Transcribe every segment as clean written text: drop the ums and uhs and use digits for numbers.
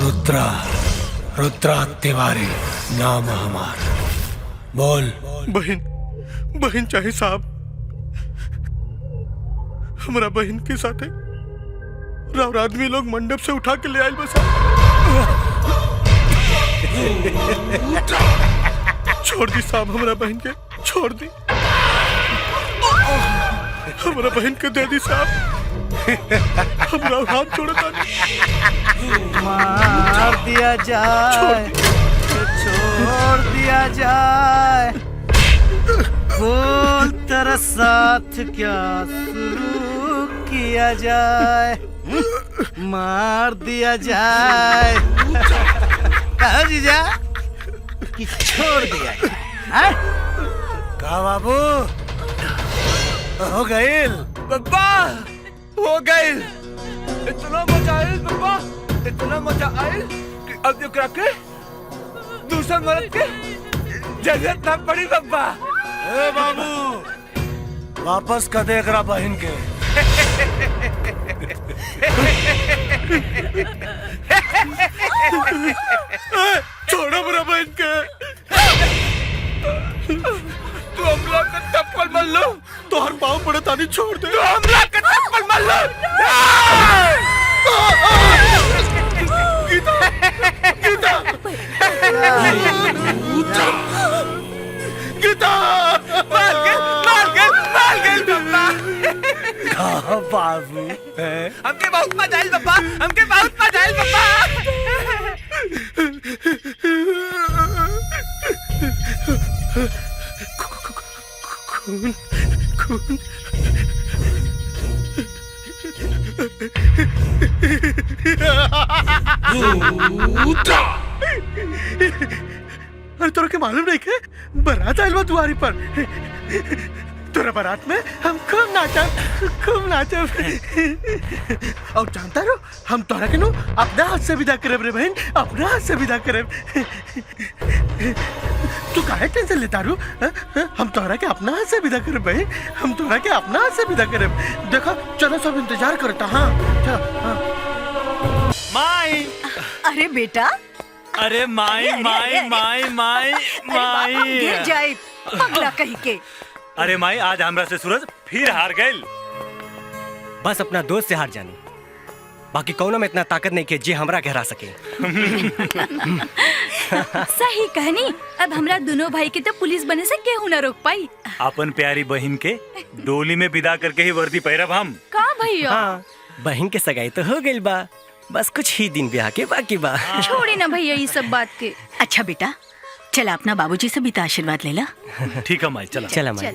रुद्रा, रुद्रा तिवारी नाम हमार। बोल। बहन चाहे साहब, हमारा बहन के साथ है राव आदमी लोग मंडप से उठा के ले आए बस। छोड़ दी साहब, हमारा बहन के छोड़ दी, हमारा बहन के दे दी साहब, हमारा हाथ छोड़ता नहीं। मार दिया जाए, छोड़ दिया जाए, बोल तेरा साथ क्या शुरू किया जाए, मार दिया जाए। कहा जीजा कि छोड़ दिया जाए। का बाबू हो गईल? बब्बा हो गईल। इतना मजा आयल बब्बा, इतना मजा आयल कि अब एकरा के दूसरा मर्द के जरूरत ना पड़ी बब्बा। ए बाबू, वापस कर दे एकरा बहन के। छोड़ो मेरा बहन के। तू हमला का चप्पल मल लो, तो हर पाँव पड़े तानी छोड़ दे। तू हमला का चप्पल मल लो। गीता, गीता, गीता, मार गए बब्बा। हाँ बाबू, हमके बहुत मजा आयल बब्बा, हमके बहुत मजा आयल बब्बा। खून, खून। अरे तोरा के मालूम नहीं के बारात आयल बा दुआरी पर। तोरा बारात में हम खूब नाचब। और जानता रो, हम तोरा के नो अपना हाथ से विदा करब रे बहन, अपना हाथ से विदा करब। तू काहे टेंशन लेता रू? हम तोरा के अपना हाथ से विदा करब बहन, हम तोरा के अपना हाथ से विदा करब। देखो चलो सब इंतजार करता। हाँ चलो। हाँ। माई, अरे बेटा, अरे माई माई माई माई माई, गिर जाए पगला कहीं के। अरे माई, आज हमरा से सूरज फिर हार गए। बस अपना दोस्त से हार जानी, बाकी कौनो में इतना ताकत नहीं कि जे हमरा के हरा सके। सही कहनी। अब हमरा दोनों भाई के तो पुलिस बने से केहू न रोक पाई। अपन प्यारी बहन के डोली में विदा करके ही वर्दी पहरब हम। का भैया? हाँ, बहन के सगाई तो हो गई बा, बस कुछ ही दिन ब्याह के बाकी बा। छोड़े ना भैया ये सब बात के। अच्छा बेटा, चला अपना बाबूजी से भी तो आशीर्वाद ले ला। ठीक है माई, चला चला माई।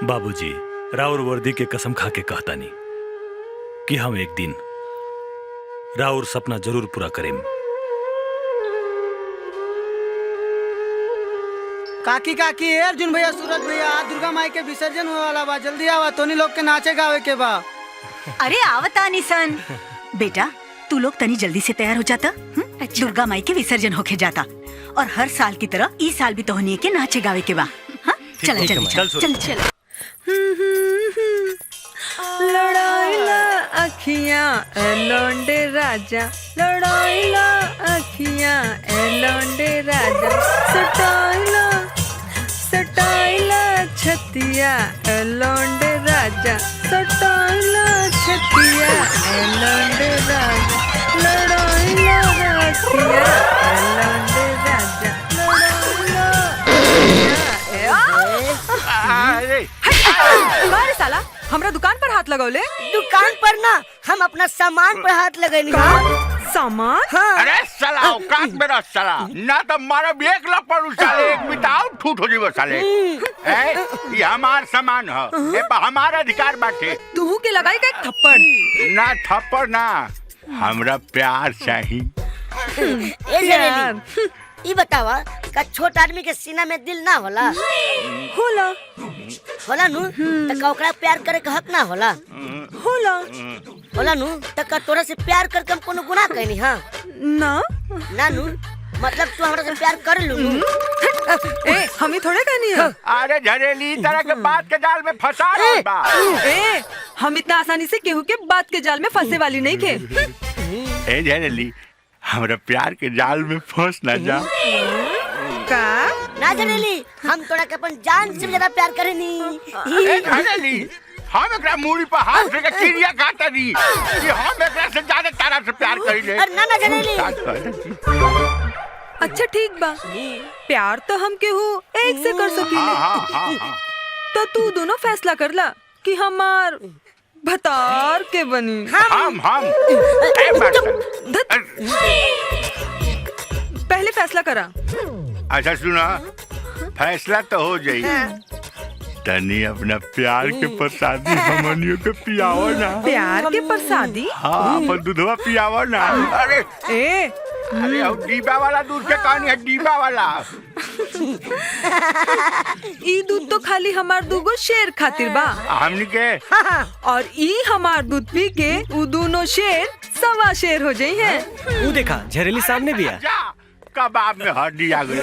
बाबूजी, राउर वर्दी के कसम खा के कहता नहीं कि हम एक दिन राउर सपना जरूर पूरा करें। काकी काकी, अर्जुन भैया, सूरज भैया, दुर्गा माई के विसर्जन होने वाला बा, जल्दी आवा, तोनी लोग के नाचे गावे के बा। अरे आवता निसन। बेटा तू लोग तनी जल्दी से तैयार हो जाता। अच्छा। दुर्गा माई के विसर्जन होके जाता, और हर साल की तरह इस साल भी तोहनी के नाचे गावे के बा। चल चल चल चल। लड़ाईला अखियां ए लौंडे राजा, लड़ाईला अखियां ए लौंडे राजा, सटाईला सटाईला छतिया ए लौंडे राजा, सटाईला छतिया ए लौंडे राजा, लड़ाईला अखियां ए लौंडे राजा, लड़ाईला। बारे साला, हमरा दुकान पर हाथ लगौले। दुकान पर ना, हम अपना सामान पर हाथ लगैली। सामान? हाँ। अरे साला औकात में रह साला, ना तो मारा भी एक लपड़ साले, एक बिताओ ठूठ हो जीवो साले। ये हमार सामान है, ये हमारा अधिकार बाटे। तू के लगाई का एक थप्पड़? ना थप्पड़ ना, हमरा प्यार चाहिए। प्यार? ई बतावा का छोट आदमी के सीना में दिल ना होला? होला होला नु त का ओकरा प्यार करे के हक ना होला? होला होला नु त का तोरा से प्यार करके हम कोनो गुनाह कैनी? हां ना ना नु मतलब तू हमरा से प्यार कर लू नु? ए हमें थोड़े कहनी है। अरे झरेली तरह के बात के जाल में फंसा रहा बा। ए हम इतना आसानी से केहू के बात के जाल में फंसे वाली नहीं थे। ए झरेली हमरा प्यार के जाल में फंस ना जा। का ना झरेली हम तोरा के अपन जान से भी ज्यादा प्यार करेनी। ए झरेली हम एकरा मूड़ी पर हाथ से के चिड़िया काटा दी कि हम एकरा से ज्यादा तारा से प्यार करिले। अरे ना ना झरेली अच्छा ठीक बा, प्यार तो हम केहू एक से कर सकीले। हाँ। तो तू दोनों फैसला कर ला कि हमार भतार के बनी। हम पहले फैसला करा। अच्छा सुना, फैसला तो हो जाई, तनी अपना प्यार के प्रसादी हमनियों के पियाओ ना। प्यार के प्रसादी? हाँ अपन दूधवा पियाओ ना। अरे अरे डीबा वाला दूध के कहानी है, डीबा वाला। ई दूध तो खाली हमार दूगो शेर खातिर बा। हमनी के और ई हमार दूध पी के उ दोनों शेर सवा शेर हो जाई है। वो देखा झरेली सामने भी है। कबाब में हड्डी आ गई।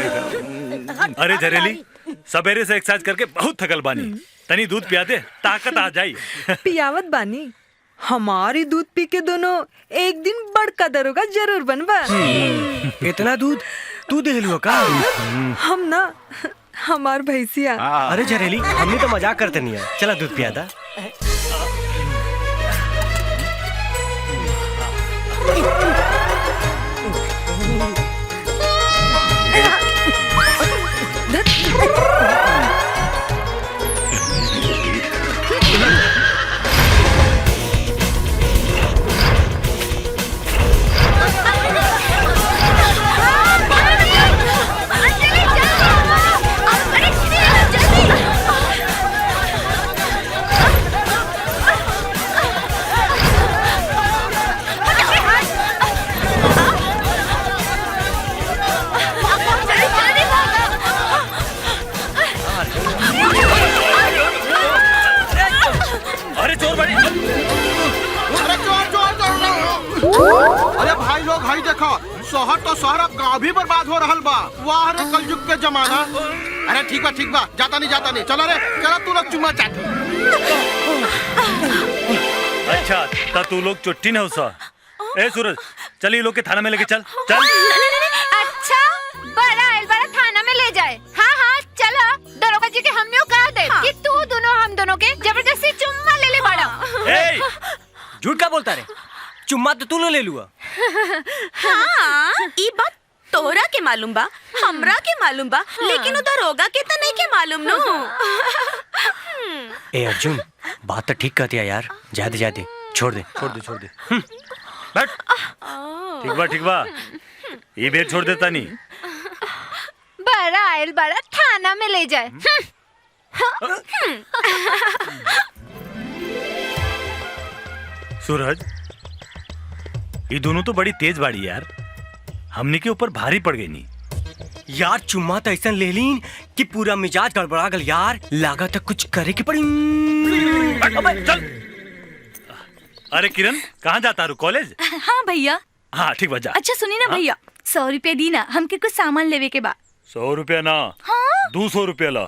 अरे झरेली सवेरे से एक्सरसाइज करके बहुत थकल बानी, तनी दूध पिया दे, ताकत आ जाई। पियावत बानी, हमारी दूध पी के दोनों एक दिन बड़का दरोगा जरूर बनबा। इतना दूध तू दे लियो का? हम ना हमार भैंसिया। अरे झरेली हमने तो मजाक करते नहीं है, चला दूध पिया था। अरे भाई लोग भाई देखो, शहर तो शहर गाँव भी बर्बाद हो रहल बा। वाह रे कलयुग के जमाना। अरे ठीक बा जाता नहीं चलो रे, चलो तू लोग चुम्मा चाटी। अच्छा ता तू लोग चुट्टी न हो सा। ए सूरज चल ये लोग के थाना में लेके चल। अच्छा बड़ा थाना में ले जाए। हाँ चलो, दरोगा जी के हमने कहा दे कि तू दोनों हम दोनों के जबरदस्ती चुम्मा ले बड़ा। झूठ का बोलता रे, चुम्मा तो तू ले लुआ। हाँ ई बात तोरा के मालूम बा, हमरा के मालूम बा, लेकिन उधर दरोगा के तो नहीं के मालूम नो। ए अर्जुन बात तो ठीक कहती है यार, जाते छोड़ दे। बैठ। ठीक बा ये बेर छोड़ देता नहीं। बड़ा थाना में ले जाए। सूरज ये दोनों तो बड़ी तेज बाड़ी यार, हमने के ऊपर भारी पड़ गई नहीं यार। चुम्मा तो ऐसा ले लीन कि पूरा मिजाज गड़बड़ा गल यार, लागा तो कुछ करे की पड़ी। चल। अरे किरण कहाँ जाता रू? कॉलेज? हाँ भैया। हाँ ठीक बा जा। अच्छा सुनी ना भैया, 100 रुपया दी ना, हमके कुछ सामान लेवे के बा। 100 रुपया ना, 200 रुपया ला।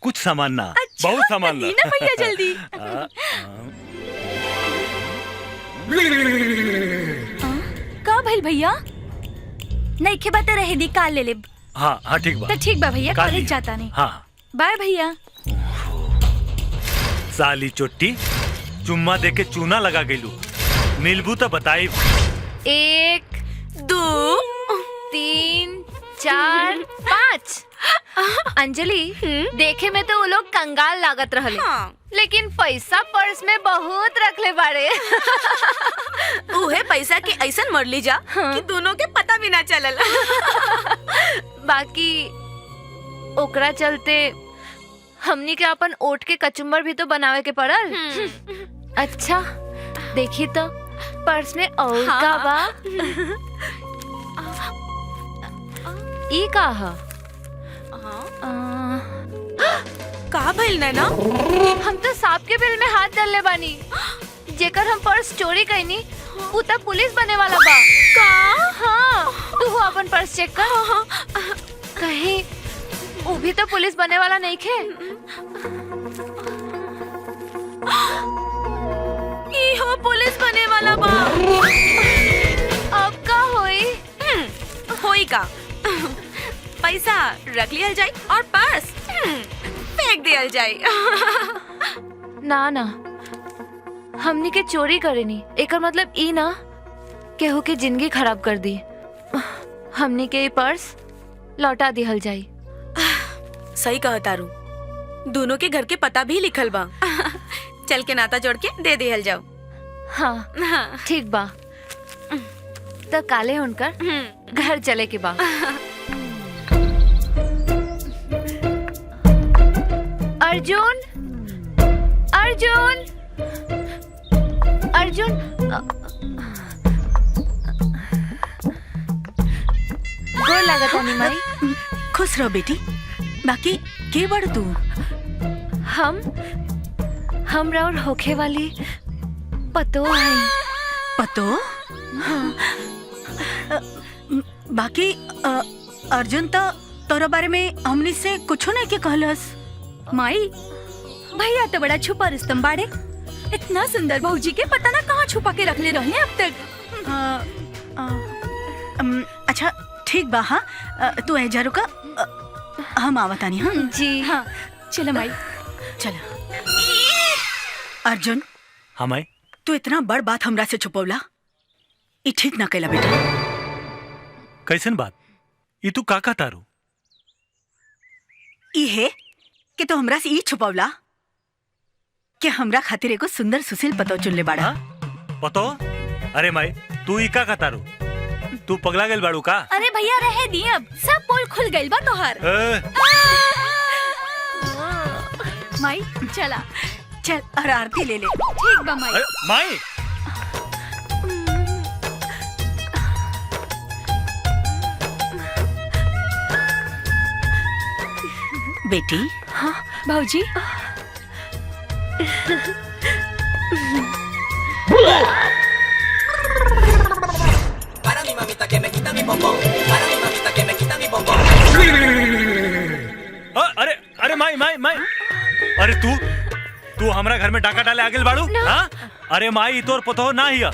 कुछ सामान ना, अच्छा, बहुत सामान ला। दी ना भैया जल्दी। का भइल भैया? नहीं के बात रहे दी, काल ले ले। हाँ ठीक बा। तो ठीक बा भैया, काल कॉलेज लिया। जाता नहीं। हाँ बाय भैया। साली चोट्टी चुम्मा दे के चूना लगा गेलू, मिलबू तो बताई। 1 2 3 4 5। अंजलि देखे में तो वो लोग कंगाल लागत रहले, लेकिन पैसा पर्स में बहुत रखले बारे। उहे पैसा के ऐसा मर ली जा कि दोनों के पता भी ना चलल। बाकी ओकरा चलते हमनी के अपन ओट के कचुम्बर भी तो बनावे के पड़ल। अच्छा देखी तो पर्स में और का बा। ई का ह? का भइल नैना? हम तो सांप के बिल में हाथ डालले बानी। जेकर हम पर्स चोरी कईनी उ त पुलिस बने वाला बा। का? हाँ, तू अपन पर्स चेक कर। कहीं वो भी तो पुलिस बने वाला नहीं खे। ई हो पुलिस बने वाला बा। अब का होई? होई का? पैसा रख लियल जाई और पर्स फेंक दियल जाई। ना ना, हमनी के चोरी करेनी एकर मतलब ई ना केहू के जिंदगी खराब कर दी। हमनी के पर्स लौटा दिहल जाई। सही कहा तारू, दोनों के घर के पता भी लिखल बा। चल के नाता जोड़ के दे दिहल जाओ। हाँ ठीक बा, तो काले उनकर घर चले के बा। अर्जुन, अर्जुन, अर्जुन, गोर लागत है माई। खुश रहो बेटी। बाकी के बड़ तू? हम और होखे वाली पतो है। पतो? बाकी अर्जुन तो तोरा बारे में हमनी से कुछ नहीं के कहलस। माई, भैया तो बड़ा छुपा रुस्तम बाड़े। इतना सुंदर भौजी के पता ना कहाँ छुपा के रखले रहने अब तक। अच्छा ठीक बा। हाँ तू ऐजा रुका, हम आवतानी। हाँ जी हाँ चलो माई। चलो। अर्जुन, हाँ माई। तू इतना बड़ बात हमरा से छुपौला, ई ठीक ना कैला बेटा। कैसन बात? ये तू का तारू? ई है कि तू हमरा से ई छुपौला कि हमरा खातिर एगो सुंदर सुशील पतो चुनले बाड़ा। पतो? अरे माई, तू ई का तारू? तू पगला गेल बाड़ू का? अरे भैया रहे दी, अब सब पोल खुल गइल बा तोहार। माई चला। चल और आरती ले ले। ठीक बा माई। अरे माई, बेटी। हाँ भौजी। अरे अरे माई माई माई, अरे तू हमरा घर में डाका डाले आगे बाड़ू? हाँ? अरे माई तोर पतो ना हिया।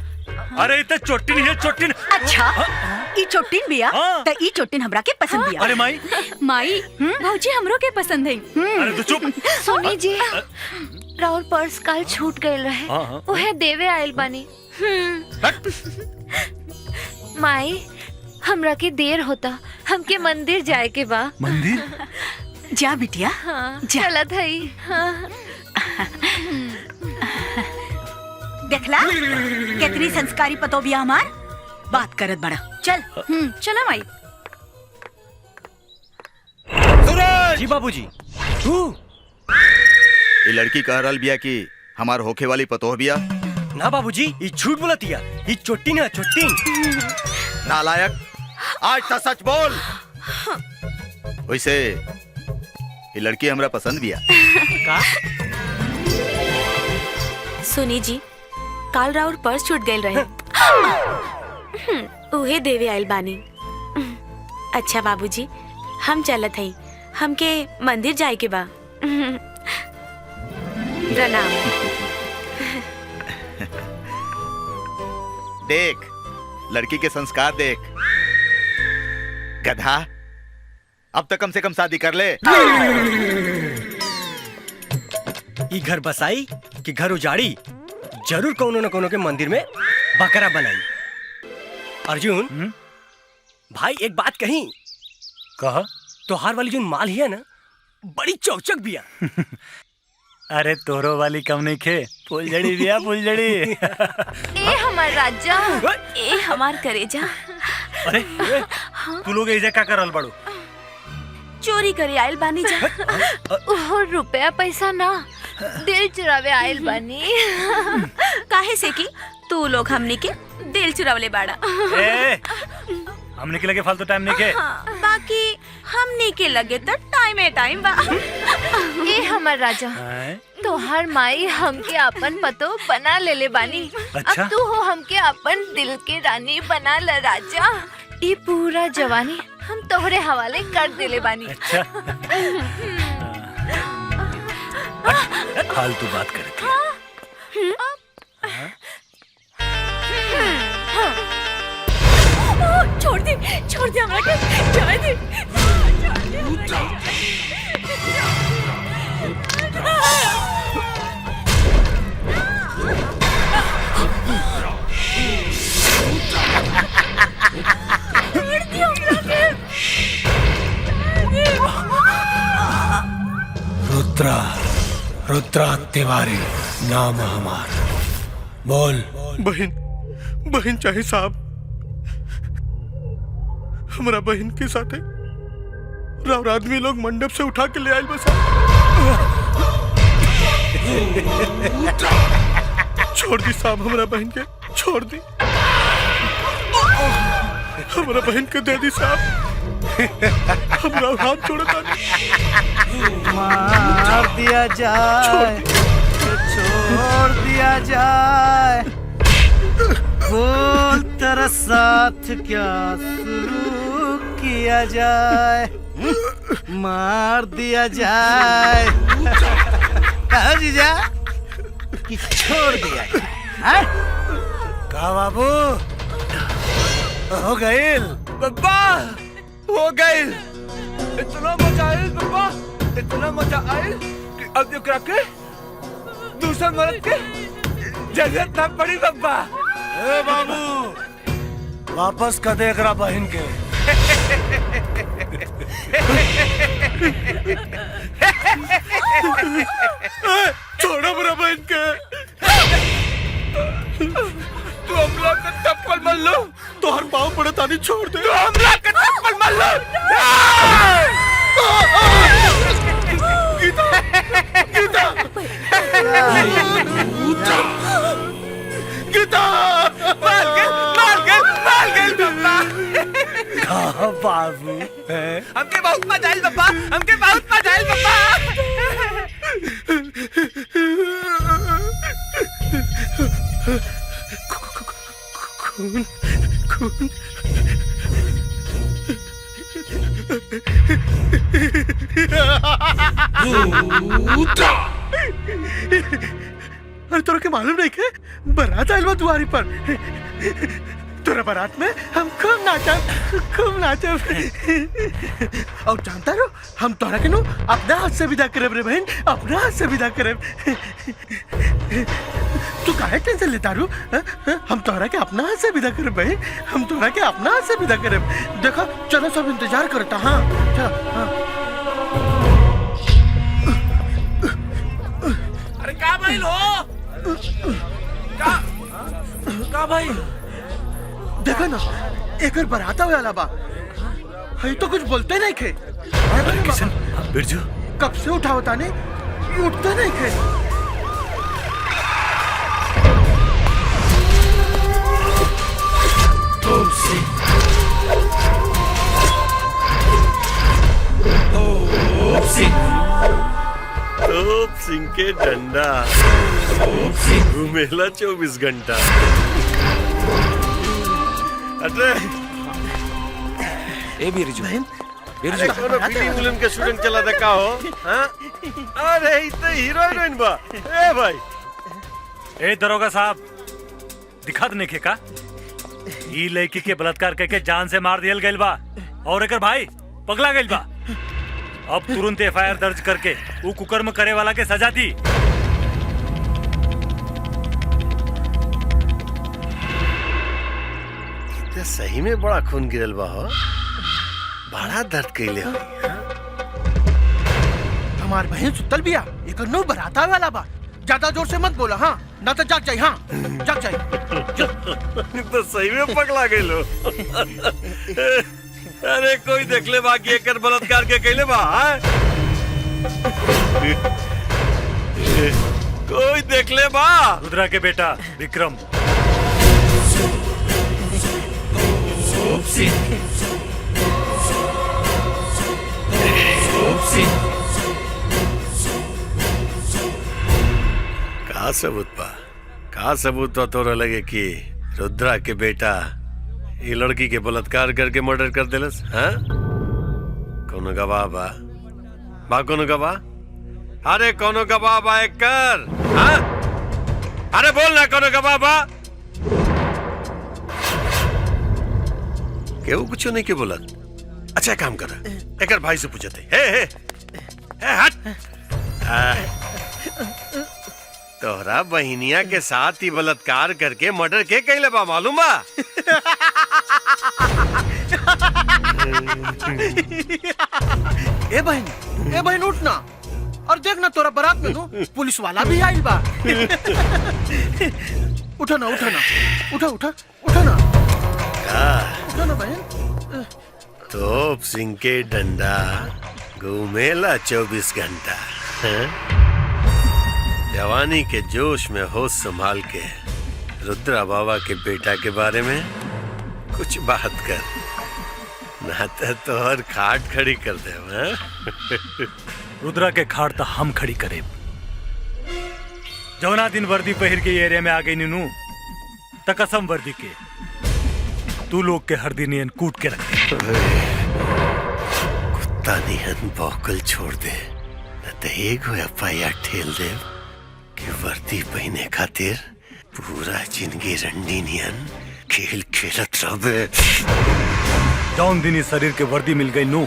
अरे इते चोटिन है चोटिन। अच्छा ई चोटिन बिया? त ई चोटिन हमरा के पसंद बिया। अरे माई माई, भौजी हमरो के पसंद है। अरे तू चुप। सुनी जी, राउर पर्स काल छूट गए रहे, उहे देवे आयल बानी। माई, हमरा के देर होता, हमके मंदिर जाए के बा। मंदिर? जा बिटिया। हाँ, जा। चलत हई। हाँ। देखला कितनी संस्कारी पतो बिया हमार। बात करत बड़ा। चल। चला माई। सूरज! जी बाबूजी। तू ये लड़की कह रहल बिया कि हमार होखे वाली पतोह बिया। ना बाबूजी, ये झूठ बोलतिया। ये चोटिन है चोटिन। नालायक, आज तो सच बोल। वैसे ये लड़की हमरा पसंद बिया। का? सुनी जी, काल राउर पर्स छूट गए रहे। उहे देवे आयल बानी। अच्छा बाबूजी, हम चलत हई, हमके मंदिर जाए के बा। प्रणाम। देख, लड़की के संस्कार देख। गधा, अब तक कम से कम शादी कर ले। ई घर बसाई कि घर उजाड़ी, जरूर कोनो न कोनो के मंदिर में बकरा बनाई। अर्जुन भाई एक बात कही। कहा? तोहार वाली जो माल है ना, बड़ी चौचक बिया। अरे तोरो वाली कम नहीं खे, फुलझड़ी बिया फुलझड़ी। ए हमार राजा, ए हमार करेजा। अरे तू लोग ऐसे क्या कर रहल बाड़ू? चोरी करे आयल बानी जा। ओहो रुपया पैसा ना, दिल चुरावे आयल बानी। काहे से कि तू लोग हमनी के दिल चुरावले बाड़ा। हमने के लगे फालतू टाइम नहीं के। बाकी हमनी के लगे तो टाइम बा। ए हमर राजा, तोहर माई हमके अपन पतो बना ले बानी। अच्छा? अब तू हो हमके अपन दिल के रानी बना ल राजा। ई पूरा जवानी हम तोहरे हवाले कर देले बानी। अच्छा फालतू बात करती छोड़ दे हमरा के जाए दे। रुद्रा तिवारी नाम हमार। बोल। बहन चाहे साहब, हमारा बहन के साथे राव आदमी लोग मंडप से उठा के ले आए बस। छोड़ दी साहब, हमारा बहन के छोड़ दी, हमारा बहन के दे दी साहब। हमारा हाथ जोड़ता मार दिया जाए, छोड़ दिया जाए, बोल तेरा साथ क्या शुरू किया जाए, मार दिया जाए। कहो जीजा कि छोड़ दिया जाए। का बाबू हो गईल? बब्बा हो गईल। इतना मजा आयल बब्बा, इतना मजा आयल कि अब एकरा के दूसरा मर्द के जरूरत ना पड़ी बब्बा। ए बाबू वापस कर दे एकरा बहन के। छोड़ो मेरा बहन के। तू हमला का चप्पल मल लो, तो हर पाँव पड़े तानी छोड़ दे। तू हमला का चप्पल मल लो। गीता गीता मार गए बब्बा। का बाबू हमके बहुत मजा आयल बब्बा, हमके बहुत मजा आयल बब्बा। खून अरे तोरा के मालूम नहीं के बारात आयल बा दुआरी पर। तोरा बारात में हम खूब नाचब। और जानता रो हम तोरा के नो अपना हाथ से विदा करब रे बहन, अपना हाथ से विदा करब। तू काहे टेंशन लेता रू? हम तोरा के अपना हाथ से विदा करब बहन, हम तोरा के अपना हाथ से विदा करब। देखो चलो सब इंतजार करता। हाँ चलो। हाँ। अरे का भाई लो का भाई देखा ना एक बारात आवे वाला बा, है तो कुछ बोलते नहीं खे। अरे किशन बिरजू कब से उठाओ ताने उठते नहीं खे। तोप सिंह के डंडा घूमेला 24 घंटा। अरे ए बिरजू अरे कोनो फिल्म के शूटिंग चला था का हो? हाँ? अरे ई तो हीरो हीरोइन बा। ए भाई ए दरोगा साहब दिखा दने के का ई लड़की के बलात्कार करके जान से मार दियल गइल बा और एकर भाई पगला गइल बा। अब तुरंत एफआईआर दर्ज करके वो कुकर्म करे वाला के सजा दी। तो सही में बड़ा खून गिरल बा हो, बड़ा दर्द कइले हो। हमार बहन सुतल बिया, एक नो बराता वाला बा। ज्यादा जोर से मत बोला हाँ, ना तो जाग जाई। हाँ जाग जाई। तो सही में पगला गइल हो। अरे कोई देख ले बाकी एकर बलात्कार के कइले बा। कोई देख ले बा। रुद्रा के बेटा विक्रम। सबूत बा? का सबूत तो तोरा लगे कि रुद्रा के बेटा ये लड़की के बलात्कार करके मर्डर कर देलस? हाँ? कोनो गवाह बा कोनो गवाह? अरे कोनो गवाह बा एक कर? हाँ? अरे बोल ना, कोनो गवाह बा? केहू कुछ नहीं के बोलत। अच्छा काम कर, एकर भाई से पूछते। हे हट। तोहरा बहिनिया के साथ ही बलात्कार करके मर्डर के कैले बा मालूम बा? ए बहन उठ ना और देख ना, तोरा बारात में नु पुलिस वाला भी आइल बा। उठा ना बहन। तोप सिंह के डंडा घूमेला 24 घंटा। जवानी के जोश में होश संभाल के रुद्रा बाबा के बेटा के बारे में कुछ बात कर, ना तो तोहर खाट खड़ी कर दे। रुद्रा के खाट तो हम खड़ी करे। जौना दिन वर्दी पहिर के एरिया में आ गई नीनू त कसम वर्दी के तू लोग के हर दिन नियन कूट के रखे। कुत्ता नियन बौकल छोड़ दे, न तो एगो एफआईआर ठेल दे कि वर्दी पहने खातिर पूरा जिंदगी रंडी नियन खेल खेलत रहे। जौन दिन इस शरीर के वर्दी मिल गई नू,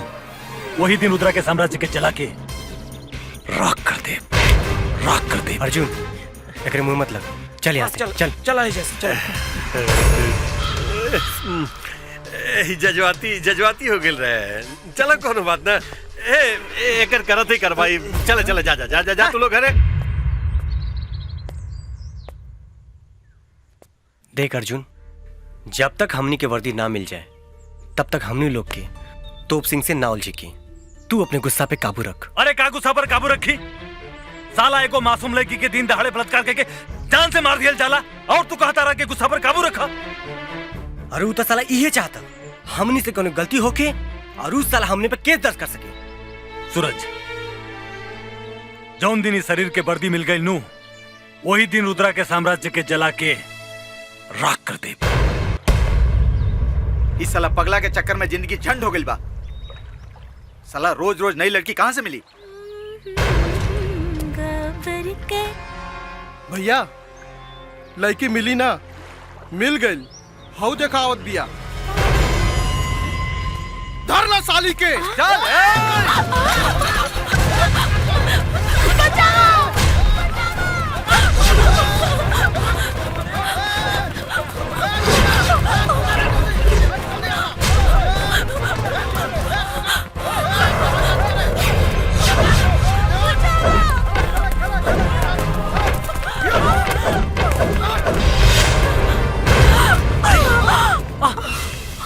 वही दिन रुद्रा के साम्राज्य के जला के राख कर दे। अर्जुन एकरे मुंह मत लग, चल यहाँ से चल। जजवाती हो गेल रहे। चलो कोनो बात ना, एकर करत ही कर भाई। चले जा तू लोग घरे। देख अर्जुन, जब तक हमनी के वर्दी ना मिल जाए तब तक हमनी लोग के तोप सिंह से ना उलझी की। तू अपने गुस्सा पे काबू रख। अरे का गुस्सा पर काबू रखी? साला एको मासूम लड़की के दिन दहाड़े बलात्कार करके जान से मार दिया जाला, और तू कहता रहा कि गुस्सा पर काबू रखा। अरे वो तो साला इहे चाहता हमनी से कोनो गलती होके और उस साला हमने पे केस दर्ज कर सके। सूरज, जौन दिन इस शरीर के वर्दी मिल गई नू, वही दिन रुद्रा के साम्राज्य के जला के राख कर दे। इस साला पगला के चक्कर में जिंदगी झंड हो गई बा। साला रोज रोज नई लड़की कहाँ से मिली? भैया लड़की मिली ना, मिल गई। हाउ देखा आवत बिया। धरला साली के चल।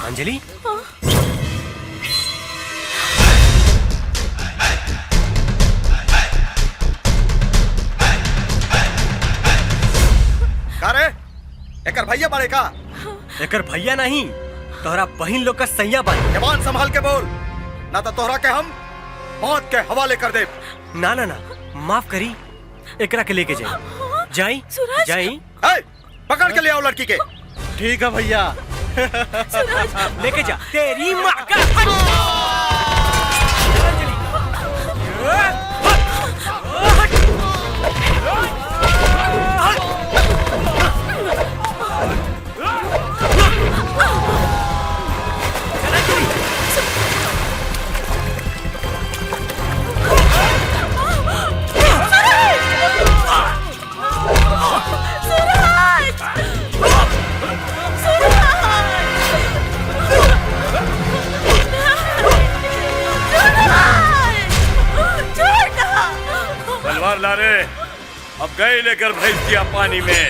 अंजलि, रे एकर भैया बड़े का? एकर भैया नहीं, तोहरा बहिन लोग का सैया बन। जवान संभाल के बोल, ना तो तोहरा के हम मौत के हवाले कर दे। ना माफ करी, एकरा के लेके जाई। पकड़ के ले आओ लड़की के। ठीक है भैया। लेके जा तेरी माँ का। तलवार ला रे, अब गए लेकर भेज दिया पानी में।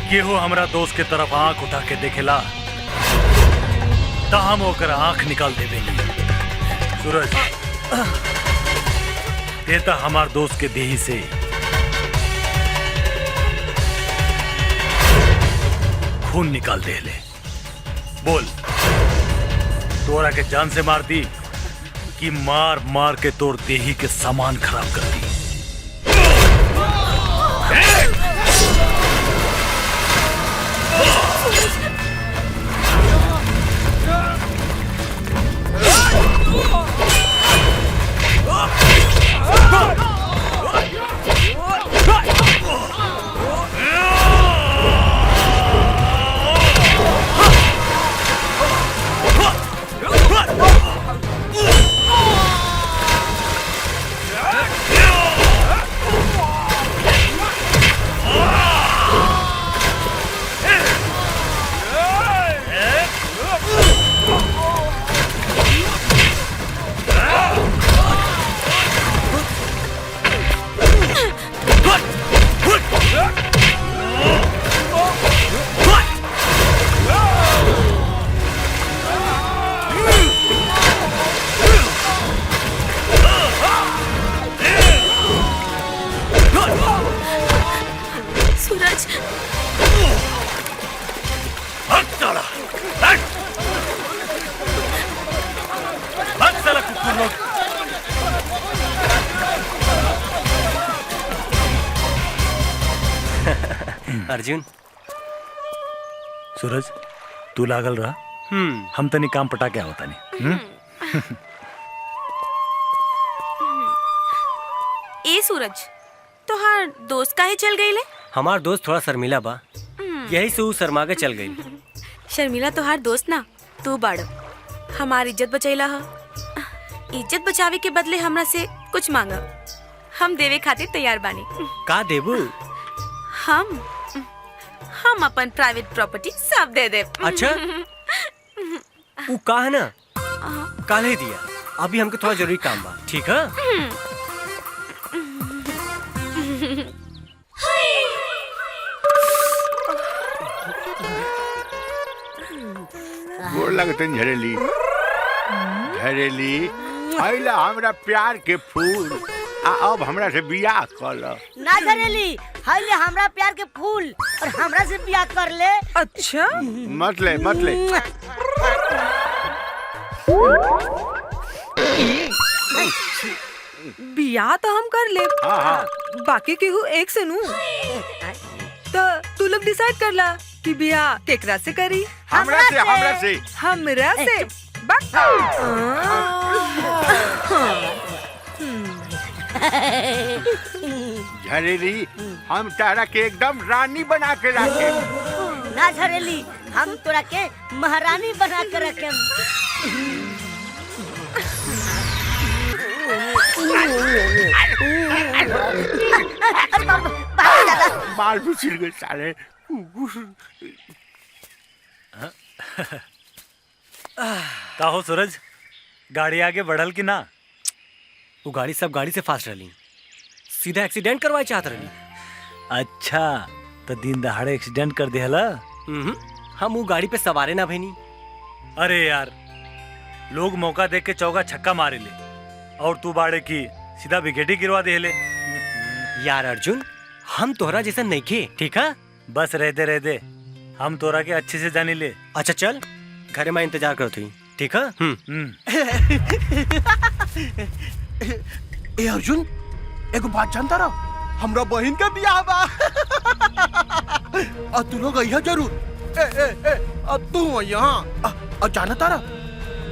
केहू हमरा दोस्त के तरफ आंख उठा के देखेला तो हम ओकर आंख निकाल देवेली। सूरज, ये तो हमार दोस्त के देही से खून निकाल दे ले। बोल, तोरा के जान से मार दी कि मार मार के तोड़ देही के सामान खराब कर दी? सूरज, अर्जुन, सूरज, तू लागल रहा। हम तनी काम पटा के आवता नहीं। ए सूरज, तोहार दोस्त काहे चल गई ले? हमार दोस्त थोड़ा शर्मिला बा, यही से ऊ शर्मा के चल गई। शर्मिला तोहार दोस्त ना, तू बाड़। हमारी इज्जत बचैला ह। इज्जत बचावे के बदले हमरा से कुछ मांगा, हम देवे खातिर तैयार बानी। का देबू? हम अपन प्राइवेट प्रॉपर्टी सब दे दे। अच्छा, ऊ का है ना, काल ही दिया। अभी हमके थोड़ा जरूरी काम बा, ठीक है? गोर लगते झरेली। झरेली, आइला हमरा प्यार के फूल। अब हमरा से बियाह कर लो। ना झरेली, हाइले हमरा प्यार के फूल और हमरा से बियाह कर ले। अच्छा, मत ले, मत ले। बियाह तो हम कर ले। हाँ, हाँ। बाकी केहू एक से नू। तो तू लोग डिसाइड कर ला कि बियाह केकरा से करी। हमरा से, हमरा से। हमरा से। झरेली, हम तारा के एकदम रानी बना के रखे। ना झरेली, हम तोरा के महारानी बना के रखे। बाल भी छिल गए साले। का हो सूरज, गाड़ी आगे बढ़ल कि ना? वो गाड़ी सब गाड़ी से फास्ट रही, सीधा एक्सीडेंट करवाए चाहत रही। अच्छा, तो दिन दहाड़े एक्सीडेंट कर दिहला? हम वो गाड़ी पे सवारे ना भईनी। अरे यार, लोग मौका देख के चौका छक्का मारे ले, और तू बाड़े की सीधा विकेटी गिरवा दे ले। यार अर्जुन, हम तोहरा जैसा नहीं खे, ठीक है? बस रह दे, हम तोरा के अच्छे से जानी ले। अच्छा चल, घरे में इंतजार करत हुई, ठीक है? ए अर्जुन, एगो बात जानता रहा, हमरा बहन का बियाह बा। और तू लोग अइहा जरूर। अब तू यहाँ और जाना तारा,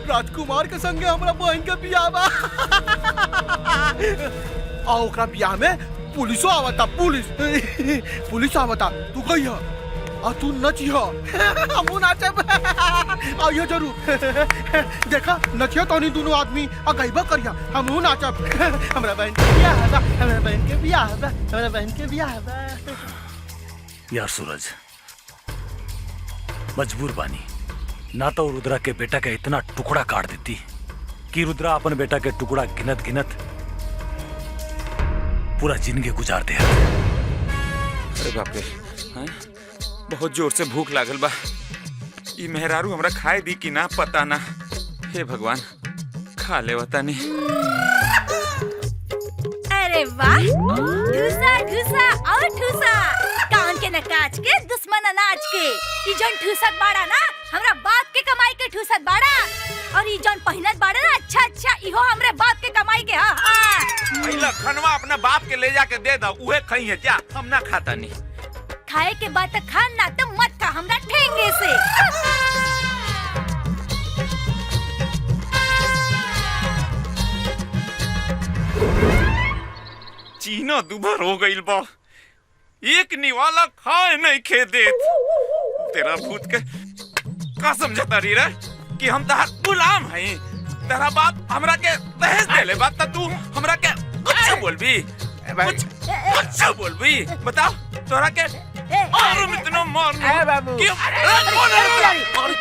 राजकुमार के संगे हमरा बहन का बियाह बा। और ओकरा बियाह में पुलिसो आवता, पुलिस आवता। तू कहिया और तू नचिया, हमू नाचब। आइयो जरूर। देखा नचिया तो नहीं दोनों आदमी, और गइबा करिया, हमू नाचब। हमरा बहन के बियाह बा, हमरा बहन के बियाह बा, हमरा बहन के बियाह बा। यार सूरज, मजबूर बानी, ना तो रुद्रा के बेटा का इतना टुकड़ा काट देती कि रुद्रा अपन बेटा के टुकड़ा गिनत गिनत पूरा जिंदगी गुजार दे। अरे बाप रे, बहुत जोर से भूख लागल बा। ई मेहरारू हमरा खाए दी कि ना पता ना। हे भगवान, खा ले वतनी। अरे वाह, ठूसा ठूसा और ठूसा, कान के न काच के दुश्मन अनाज के। ई जौन ठूसत बाड़ा ना, हमरा बाप के कमाई के ठूसत बाड़ा, और ई जौन पहिनत बाड़ा ना, अच्छा अच्छा इहो हमरे बाप के कमाई के। हाँ हाँ, पहला खनवा अपना बाप के ले जाके दे दो, उहे खई है जा, हम ना खाता नहीं। खाए के बाद खा, ना तो मत खा हमरा ठेंगे से। चीना दुभर हो गई बा, एक निवाला खाए नहीं खे देत। तेरा भूत के का समझता रही रे कि हम तहार गुलाम हई? तेरा बाप हमरा के दहेज देले बा त तू हमरा के कुछ बोलबी? कुछ बोलबी? बताओ तोरा के और हम इतना मारने। अरे बाबू, अरे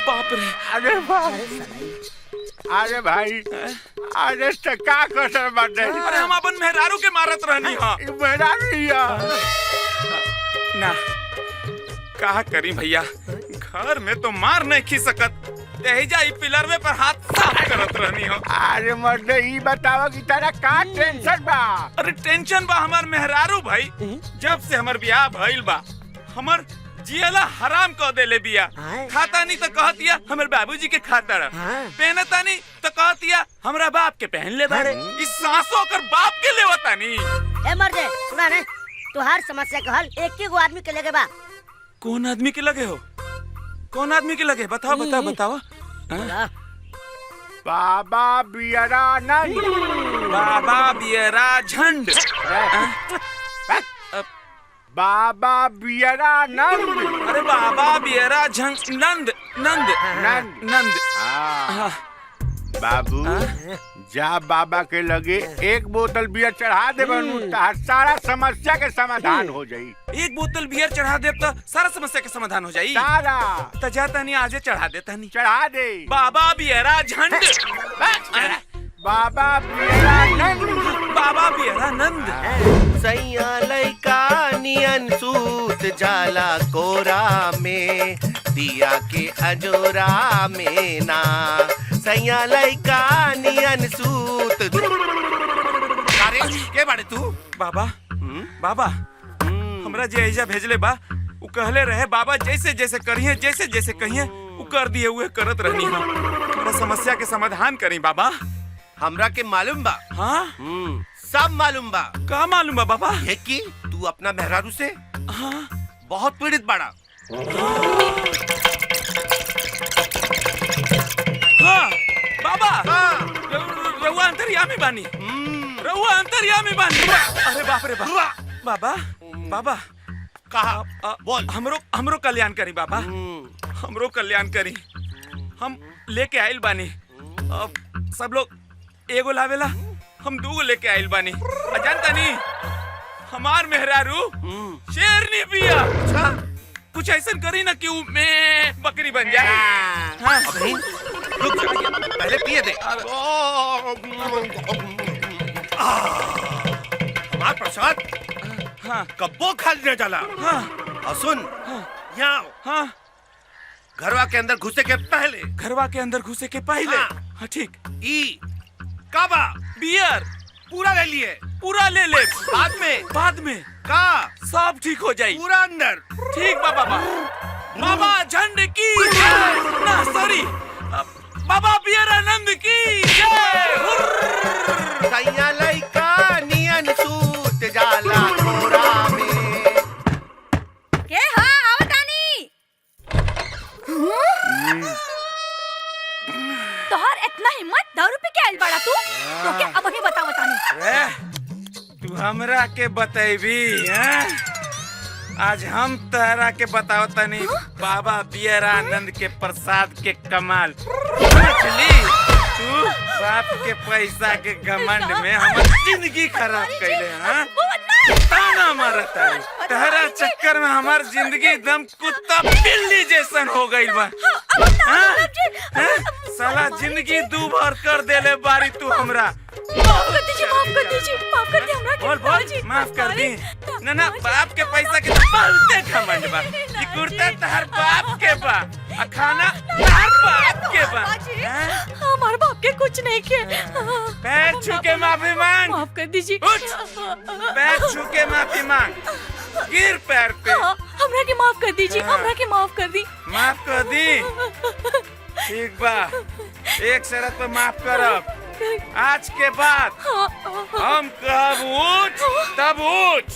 बाप रे, अरे भाई, अरे भाई, अरे तो का कसर बाटे? अरे हम अपन मेहरारू के मारत रहनी। हां मेहरारू हिया ना, का करी भैया, घर में तो मार नहीं खी सकत, तेजा ई पिलर में पर हाथ साफ करत रहनी हो। अरे मर्द, ई बतावा कि तारा का टेंशन बा? अरे टेंशन बा हमार मेहरारू भाई, जब से हमार ब्याह भइल बा हमर जियला हराम कर देले बिया। खाता नहीं तो कहतिया हमर बाबूजी के खाता रह, पहनता नहीं तो कहतिया हमरा बाप के पहन ले बारे। इस सासों कर बाप के लेवता नहीं। ए मर्दे, सुना ने, तुहार समस्या का हल एक ही गो आदमी के लगे बा। कौन आदमी के लगे हो? कौन आदमी के लगे? बताओ बताओ बताओ। बाबा बियरा नंद। बाबा बियरा झंड। बाबा बियरा नंद। अरे बाबा बियरा झंड, नंद नंद नंद नंद। हाँ। बाबू, जा बाबा के लगे एक बोतल बियर चढ़ा दे बनू, सारा समस्या के समाधान हो जाई। एक बोतल बियर चढ़ा दे तो सारा समस्या के समाधान हो जाई। सारा तो जाता नहीं, आजे चढ़ा देता नहीं। चढ़ा दे। बाबा बियरा झंड। बाबा बियरा नंद। बाबा बियरा नंद। सैया लइका नियन सूत जाला कोरा में, दिया के अजोरा में ना। सैया लइका नियन सूत। अरे के बाड़े तू? बाबा बाबा, हमरा जे ऐजा भेजले बा, उ कहले रहे बाबा जैसे जैसे करिए, जैसे जैसे कहिए उ कर दिए, उहे करत रहनी हम। हमरा समस्या के समाधान करी बाबा। हमरा के मालूम बा। हाँ सब मालूम बा। का मालूम बा बाबा? है कि तू अपना मेहरारू से हाँ बहुत पीड़ित बाड़ा। हाँ बाबा, रउआ अंतर्यामी बानी, रउआ अंतर्यामी बानी। अरे बाप रे बाप। बाबा बाबा कहा बोल। हमरो कल्याण करी बाबा, हमरो कल्याण करी। हम लेके आइल बानी, अब सब लोग एगो लावेला, हम दूगो लेके आइल बानी। जानता नहीं हमार मेहरारू शेरनी बिया। अच्छा, कुछ ऐसा करी ना कि मैं बकरी बन जाए। हाँ रुक जा, पहले पिए दे। हमार प्रसाद हाँ कब्बो खा लेने जाला। हाँ और सुन, यहाँ हाँ, घरवा के अंदर घुसे के पहले। घरवा के अंदर घुसे के पहले। हाँ ठीक। ई काबा बियर पूरा ले लिए, पूरा ले ले। बाद में का सब ठीक हो जाई। पूरा अंदर ठीक बा बाबा। बाबा झंड की जय। ना सॉरी, बाबा बियरानंद की जय। सैया लइका नियन सूत जाला कोरा में। के हाँ आवतानी। तोहर इतना हिम्मत, दारू पे क्या आइल बाड़ा तू? तो के अब ही बतावतानी। तू हमरा के बतैबी हैं? आज हम तहरा के बतावतानी बाबा बियरानंद के प्रसाद के कमाल। समझली? तू बाप के पैसा के घमंड में हमर जिंदगी खराब कैले। हाँ ताना मारता है, तहरा चक्कर में हमार जिंदगी दम कुत्ता बिल्ली जैसन हो गई बा। साला जिंदगी दू भर कर देले बारी तू हमरा। माफ कर दीजिए, माफ कर दीजिए, माफ कर दे हमरा। बोल बोल, माफ कर दी। ना ना, बाप के पैसा के बहुते घमंड बा। ये कुर्ता तहर बाप के बा, आ खाना तहर बाप के बा हमारे बाप के कुछ नहीं किया। पैर छू के माफी मांग। माफ कर दीजिए। पैर छू के माफी मांग। गिर पैर पे। हमरा के माफ कर दीजिए। हमरा के माफ कर दी। माफ कर दी। ठीक बा, एक शर्त पे माफ करब। आज के बाद हम कहब उठ तब उठ,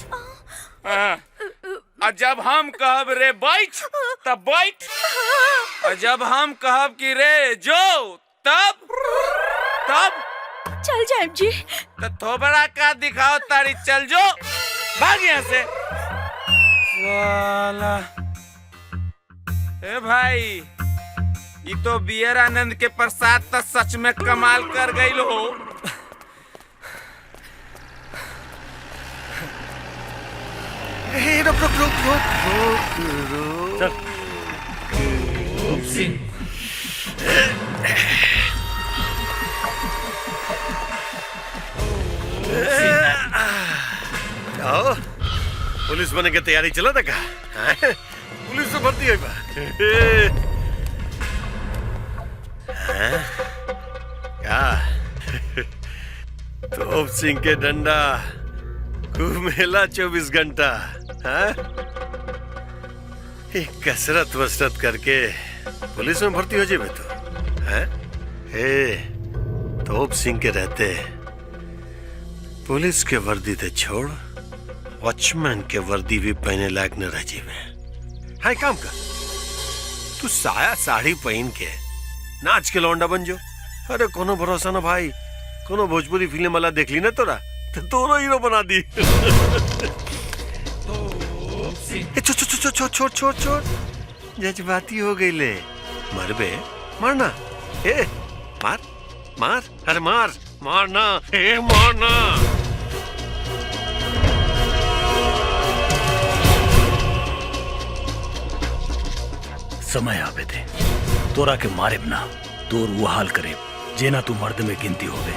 और जब हम कहब रे बैठ तब बैठ, और जब हम कहब कि रे जो तब चल जाए जी। तो थोबड़ा का दिखाओ तारी, चल जो भाग यहाँ से। वाला ए भाई, ये तो बियर आनंद के प्रसाद तो सच में कमाल कर गई हो। रुक रुक रुक रुक रुक रुक आओ, पुलिस बनने की तैयारी चला था का? पुलिस से भर्ती हुई बा। क्या तोप सिंह के डंडा घूमेला 24 घंटा। एक कसरत वसरत करके पुलिस में भर्ती हो जाए तो हे तोप सिंह के रहते पुलिस के वर्दी ते छोड़ वॉचमैन के वर्दी भी पहने लायक न रह जीवे। हाय काम कर, तू साया साड़ी पहन के नाच के लौंडा बन जो। अरे कोनो भरोसा ना भाई, कोनो भोजपुरी फिल्म वाला देख ली ना तोरा तो दोनों हीरो बना दी। छोड़ छोड़ छोड़, जज्बाती हो गई ले। मर बे, मारना ए, मार मार, अरे मार मारना ए, मारना। समय आवे थे तोरा के मारे ना, तोर वो हाल करे जेना तू मर्द में गिनती होवे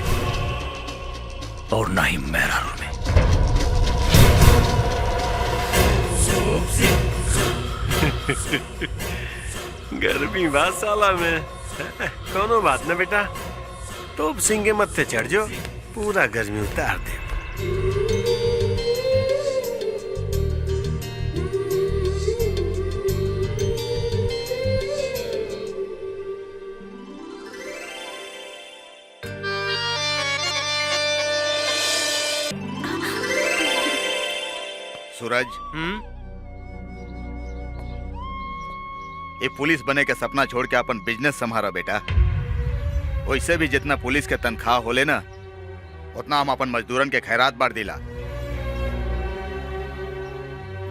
और ना ही मेहरारू में। गर्मी बात साला में कोनो बात ना बेटा, तोप सिंह के मत्थे चढ़ जो, पूरा गर्मी उतार दे। सूरज, ये पुलिस बने के सपना छोड़ के अपन बिजनेस संभारा बेटा। वैसे भी जितना पुलिस के तनख्वाह होले ना, उतना हम अपन मजदूरन के खैरात बांट दिला।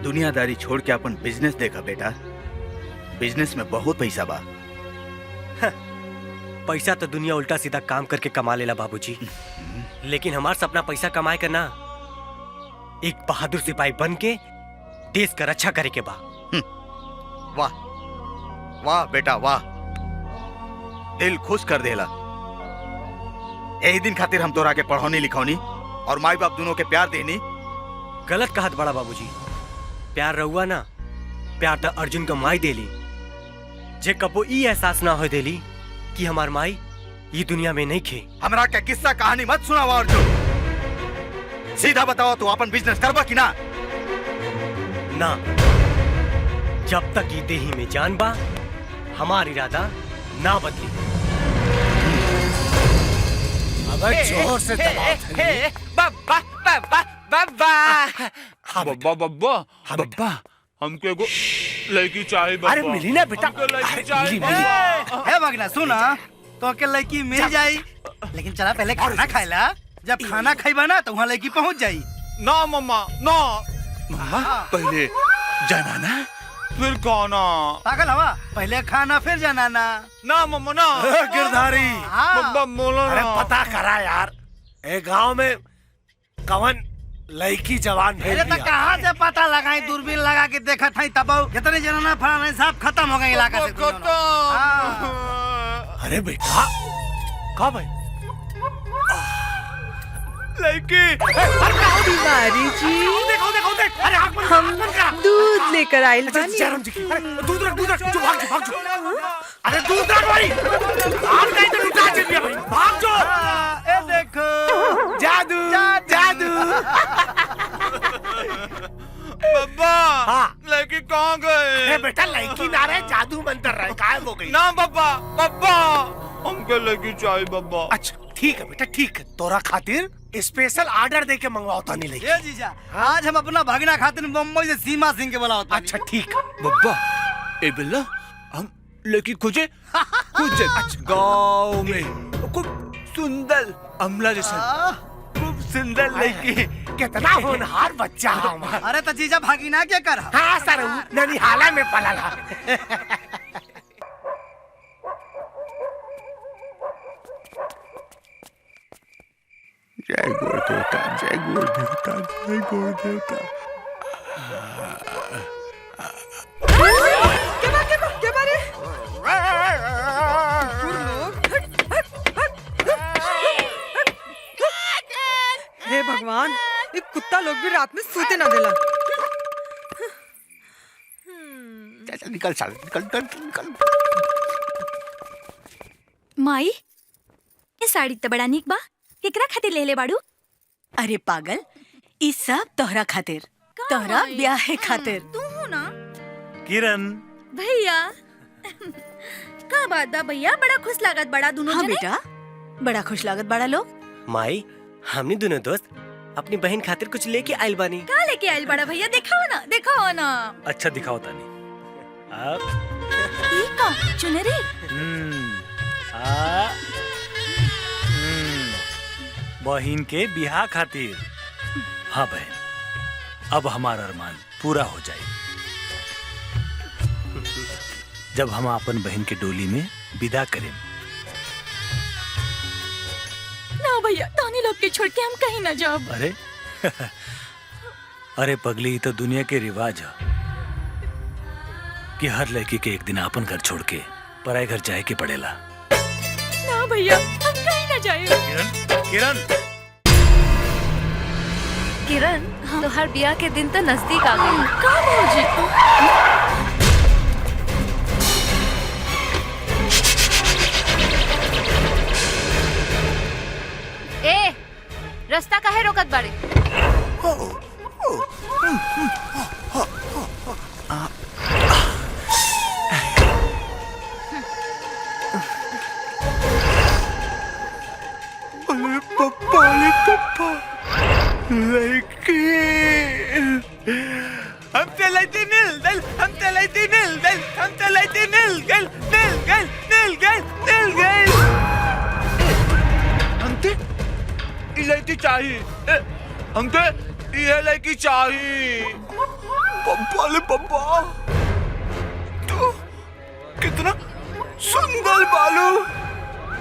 दुनियादारी छोड़ के अपन बिजनेस देखा बेटा, बिजनेस में बहुत पैसा बा। पैसा तो दुनिया उल्टा सीधा काम करके कमा लेला बाबूजी, लेकिन हमारा सपना पैसा कमाए करना एक बहादुर सिपाही बन के देश का रक्षा करे के बा। वाह वाह बेटा वाह, दिल खुश कर देला। यही दिन खातिर हम तोरा के पढ़ौनी लिखौनी और माई बाप दोनों के प्यार देनी। गलत कहत बड़ा बाबूजी, प्यार रहुआ ना, प्यार तो अर्जुन का माई देली, जे कबो ई एहसास ना हो देली कि हमार माई ये दुनिया में नहीं खे। हमरा का किस्सा कहानी मत सुनावा अर्जुन, सीधा बताओ तू अपन बिजनेस करबा कि ना? ना, जब तक ये देही में जान बा हमार इरादा ना बदली। अबे जोर से बाबा बाबा बाबा बाबा बाबा बाबा, हमको एगो लड़की चाहिए बाबा। अरे मिली ना बेटा, हमको लड़की चाहिए है बाबा। मगना सुना, तो के लड़की मिल जाई, लेकिन चला पहले खाना खाएला। जब खाना खाइबा ना तो वहाँ लड़की पहुँच जाई। ना मम्मा ना, मम्मा पहले जाना ना फिर खाना। पागल हवा, पहले खाना फिर जाना ना। ना मम्मा ना। गिरधारी, मम्मा बोलो अरे ना। पता करा यार, एक गांव में कवन लड़की जवान भेज अरे तो दिया। कहाँ से पता लगाई, दूरबीन लगा के देखा था तब कितने जना फलाना सब खत्म हो गए इलाका से। अरे बेटा कब है लड़की? बिहारी जी, देखो देखो देख, अरे आँख बंद कर, हम आँख बंद कर। दूध लेकर आइल अच्छा, बानी। जयराम जी की, अरे दूध रख, जो भाग जो। अरे दूसरा कोई आप नहीं तो लुटा चलिए भाई, भाग जो। ए देखो जादू जादू। बब्बा हाँ। लड़की कहाँ गए? अरे बेटा लड़की ना रहे, जादू मंतर रहे, गायब हो गई। ना बब्बा, बब्बा हमको लड़की चाहिए बब्बा। अच्छा ठीक है बेटा ठीक है, तोरा खातिर स्पेशल ऑर्डर दे के मंगवाओ तानी लड़की। ए जीजा आज हम अपना भगना खातिर मुंबई से सीमा सिंह के बुलाओ। अच्छा ठीक है बब्बा ए बिल्ला हम लड़की खोजे खोजे गाँव में खूब सुंदर अमला जैसा खूब सुंदर लड़की। कितना होनहार बच्चा है हमारा। अरे तो जीजा भागीना क्या कर? हाँ सर ननिहाला में पला। जय गुरुदेवता जय गुरुदेवता जय गुरुदेवता। क्या बारे? हे भगवान, ये कुत्ता लोग भी रात में सोते ना देला। चल निकल साले निकल। माई ये साड़ी तो बड़ा निक बा, केकरा खातिर ले ले बाड़ू? अरे पागल, ई सब तोहरा खातिर, तोहरा ब्याह खातिर। तू ना किरण भैया का बात बा भैया, बड़ा खुश लागत बड़ा दोनों हाँ जने। बेटा बड़ा खुश लागत बड़ा लोग। माई हमने दोनों दोस्त अपनी बहन खातिर कुछ लेके आइल बानी। का लेके आइल बड़ा भैया, दिखाओ ना। अच्छा दिखाओ तानी। अब ई का चुनरी? बहन के बिहा खातिर। हाँ बहन, अब हमारा अरमान पूरा हो जाए जब हम अपन बहन के डोली में विदा करें। ना भैया तानी लोग के छोड़ के हम कहीं ना जाओ। अरे अरे पगली, तो दुनिया के रिवाज है कि हर लड़की के एक दिन अपन घर छोड़ के पराए घर जाए के पड़ेला। ना भैया हम कहीं ना जाए। किरण किरण तो हर ब्याह के दिन तो नजदीक आ गए। का भौजी? ए रास्ता काहे रोकत बाड़े? अरे पप्पा लड़की हम चलाते नील दल हम चलाते नील दल हम चलाते नील गल नील गल नील गल नील गल हमते इलायची चाहिए हमते ये लड़की चाहिए। पप्पा ले पप्पा तू कितना सुंदर बालू।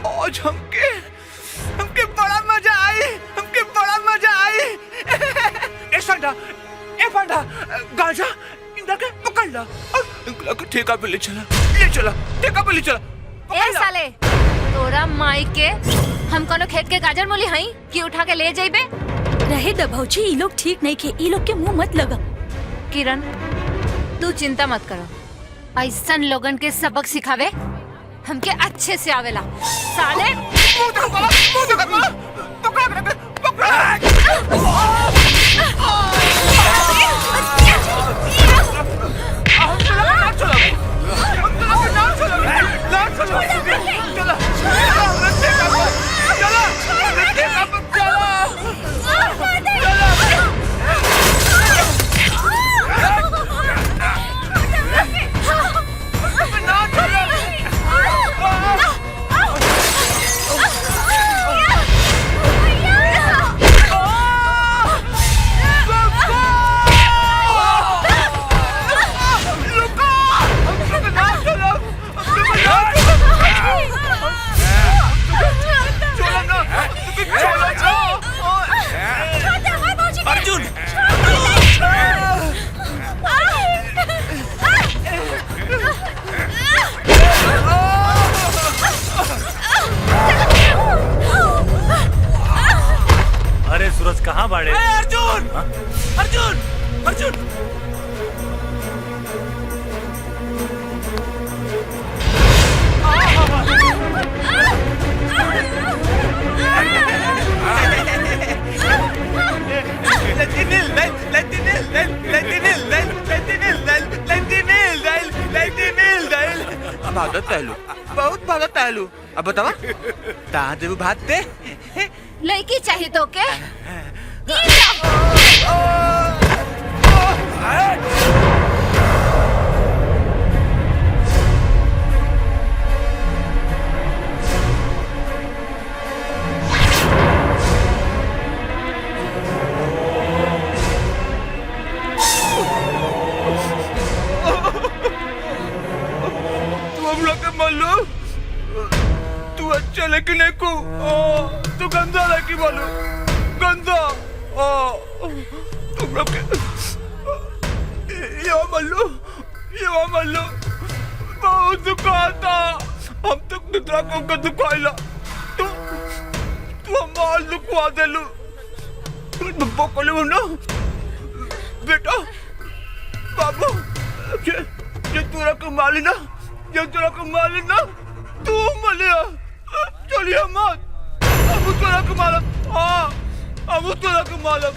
आज हमके बड़ा मजा आई। ए फंडा गांजा इंदा के पकड़ ला और इनका के ठेका पे ले चला ठेका पे ले चला। ए साले तोरा माई के हम कोनो खेत के गाजर मूली हई कि उठा के ले जाइबे? रहे द भौजी, ई लोग ठीक नहीं के, ई लोग के मुंह मत लगा। किरण तू चिंता मत करो, ऐसन लोगन के सबक सिखावे हमके अच्छे से आवेला। साले अरे सूरज कहाँ बाड़े? अर्जुन अर्जुन अर्जुन भागत आलू, बहुत भागत आलू। अब बतावा कहाँ देबू भात दे? लड़की चाहिए तो के? हम लोग के मालू तू अच्छा लेकिन एक तू गंदा लेकिन मालू गंदा तुम लोग के ये मालू बहुत दुखाता हम तक दूसरा को दुखाइला तू हमार दुखवा देलू बोलो ना बेटा बाबू ये तोरा के माली ना तू मलिया चलिए मत अब तोरा के मालक अब तोरा के मालक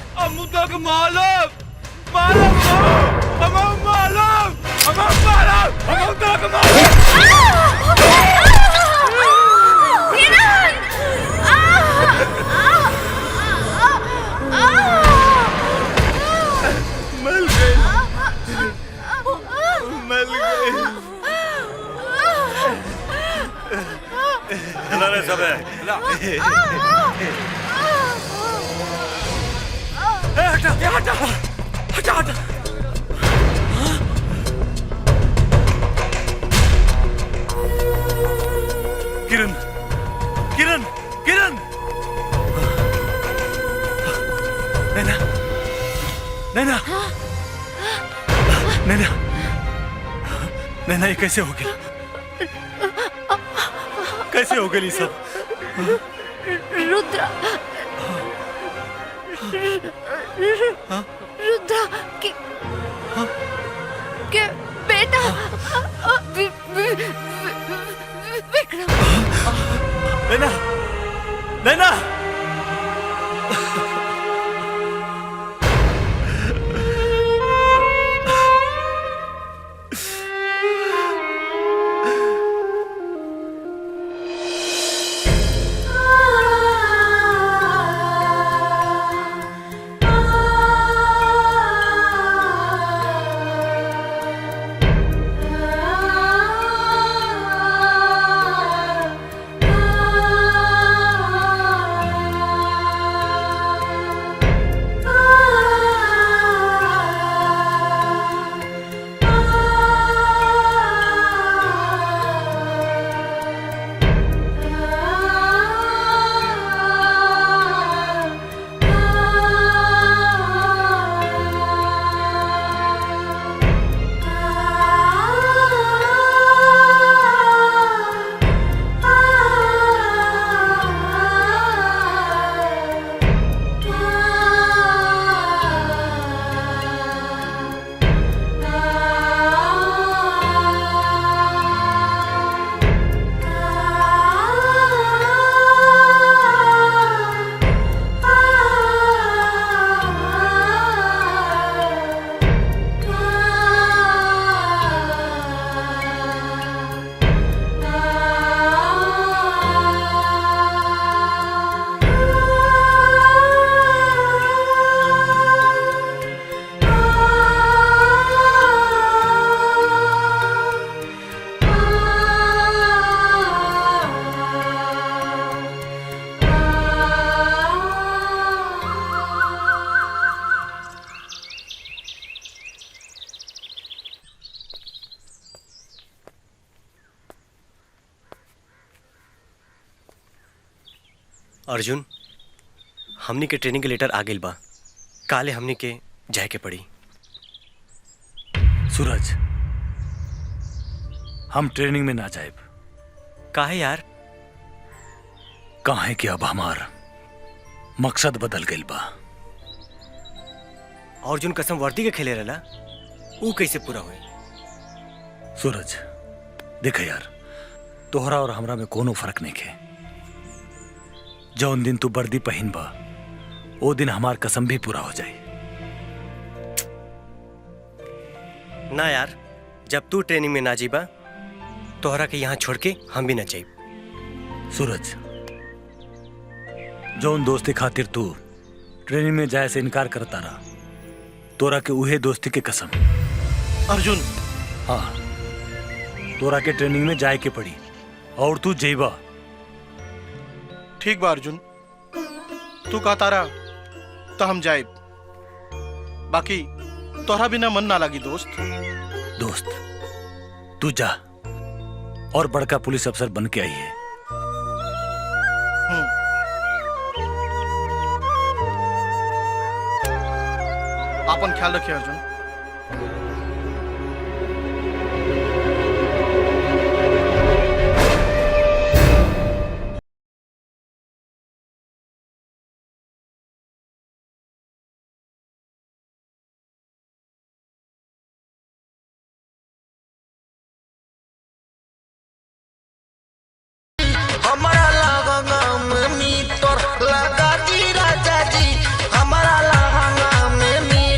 मिल गए रे सब हटा किरण किरण किरण नैना नैना नैना नैना ये कैसे हो गया सब? रुद्रा के बेटा विक्रम। नैना नैना अर्जुन हमनी के ट्रेनिंग के लेटर आ गइल बा। काले हमनी के जाए के पड़ी। सूरज हम ट्रेनिंग में ना जाए। काहे यार? काहे कि अब हमार मकसद बदल गइल बा। अर्जुन कसम वर्दी के खेले रहला, वो कैसे पूरा हुई? सूरज देख यार, तोहरा और हमरा में कोनो फर्क नहीं है। जौन दिन तू वर्दी पहन बा वो दिन हमार कसम भी पूरा हो जाए। ना यार, जब तू ट्रेनिंग में ना जीबा तोहरा के यहाँ छोड़ के हम भी न जाए। सूरज, जौन दोस्ती खातिर तू ट्रेनिंग में जाए से इनकार करता रहा, तोरा के उहे दोस्ती के कसम। अर्जुन, हाँ, तोरा के ट्रेनिंग में जाए के पड़ी और तू जेबा। ठीक बा अर्जुन, तू कहता रहा तो हम जाए, बाकी तोहरा बिना मन ना लगी दोस्त। दोस्त, तू जा और बड़का पुलिस अफसर बन के आई है। अपन ख्याल रखिए अर्जुन। हमारा लहंगा में मीटर लगा दी राजा जी, हमारा लहंगा में मीटर।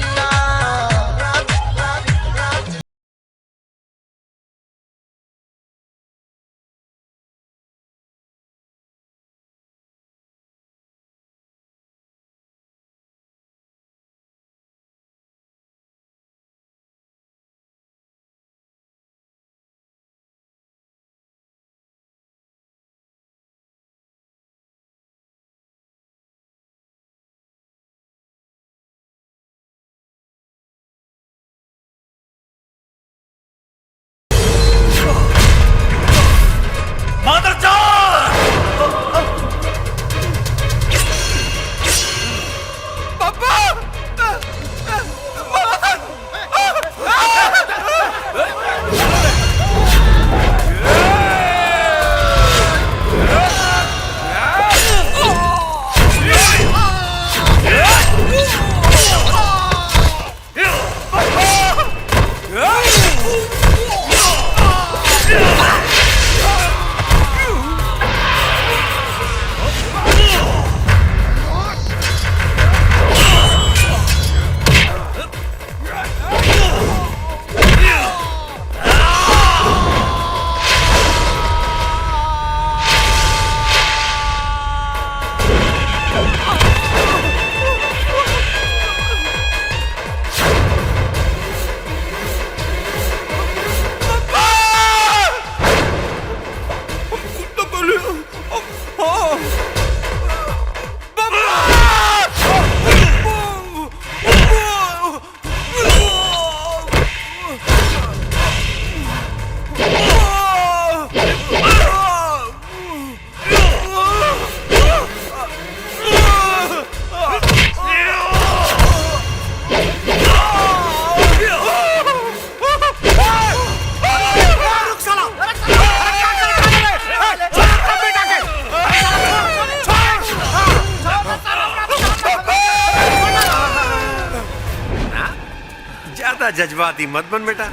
जज्बाती मत बन बेटा,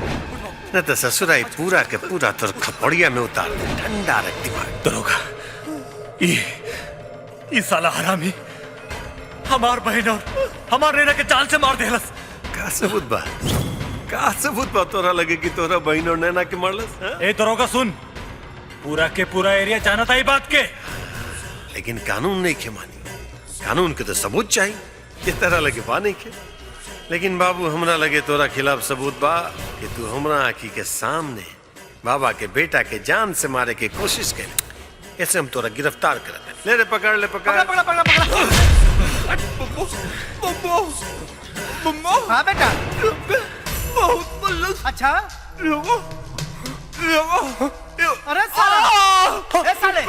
न तो ससुराई पूरा के पूरा तुर खपड़िया में उतार दे। ठंडा रख दिमाग। दरोगा, ये साला हरामी हमार बहन और हमार नैना के जान से मार देहलस। का सबूत बा? का सबूत बा तोरा लगे कि तोरा बहन और नैना के मारलस? ए दरोगा सुन, पूरा के पूरा एरिया जानता ही बात के, लेकिन कानून नहीं खे मानी। कानून के तो सबूत चाहिए, इस तरह लगे बा नहीं खे। लेकिन बाबू हमरा लगे तोरा खिलाफ सबूत बा कि तू हमरा आँखी के सामने बाबा के बेटा के जान से मारे की कोशिश कर, ऐसे हम तोरा गिरफ्तार कर ले। रे पकड़ ले, पकड़। हाँ बेटा, अच्छा। अरे साले,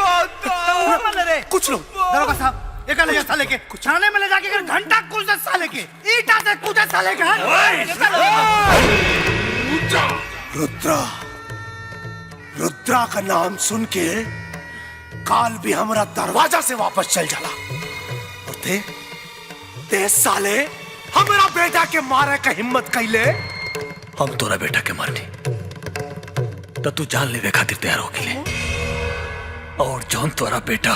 साले रे कुछ लो दरोगा साहब, एक ले जा साले के थाने में ले जाके घंटा कुछ साले के ईटा से कुछ साले के। रुद्रा, रुद्रा का नाम सुन के काल भी हमारा दरवाजा से वापस चल जाला। और ते साले हमारा बेटा के मारे का हिम्मत कैले। हम तोरा बेटा के मारनी तो तू जान लेवे खातिर तैयार हो के लिए, और जौन तोरा बेटा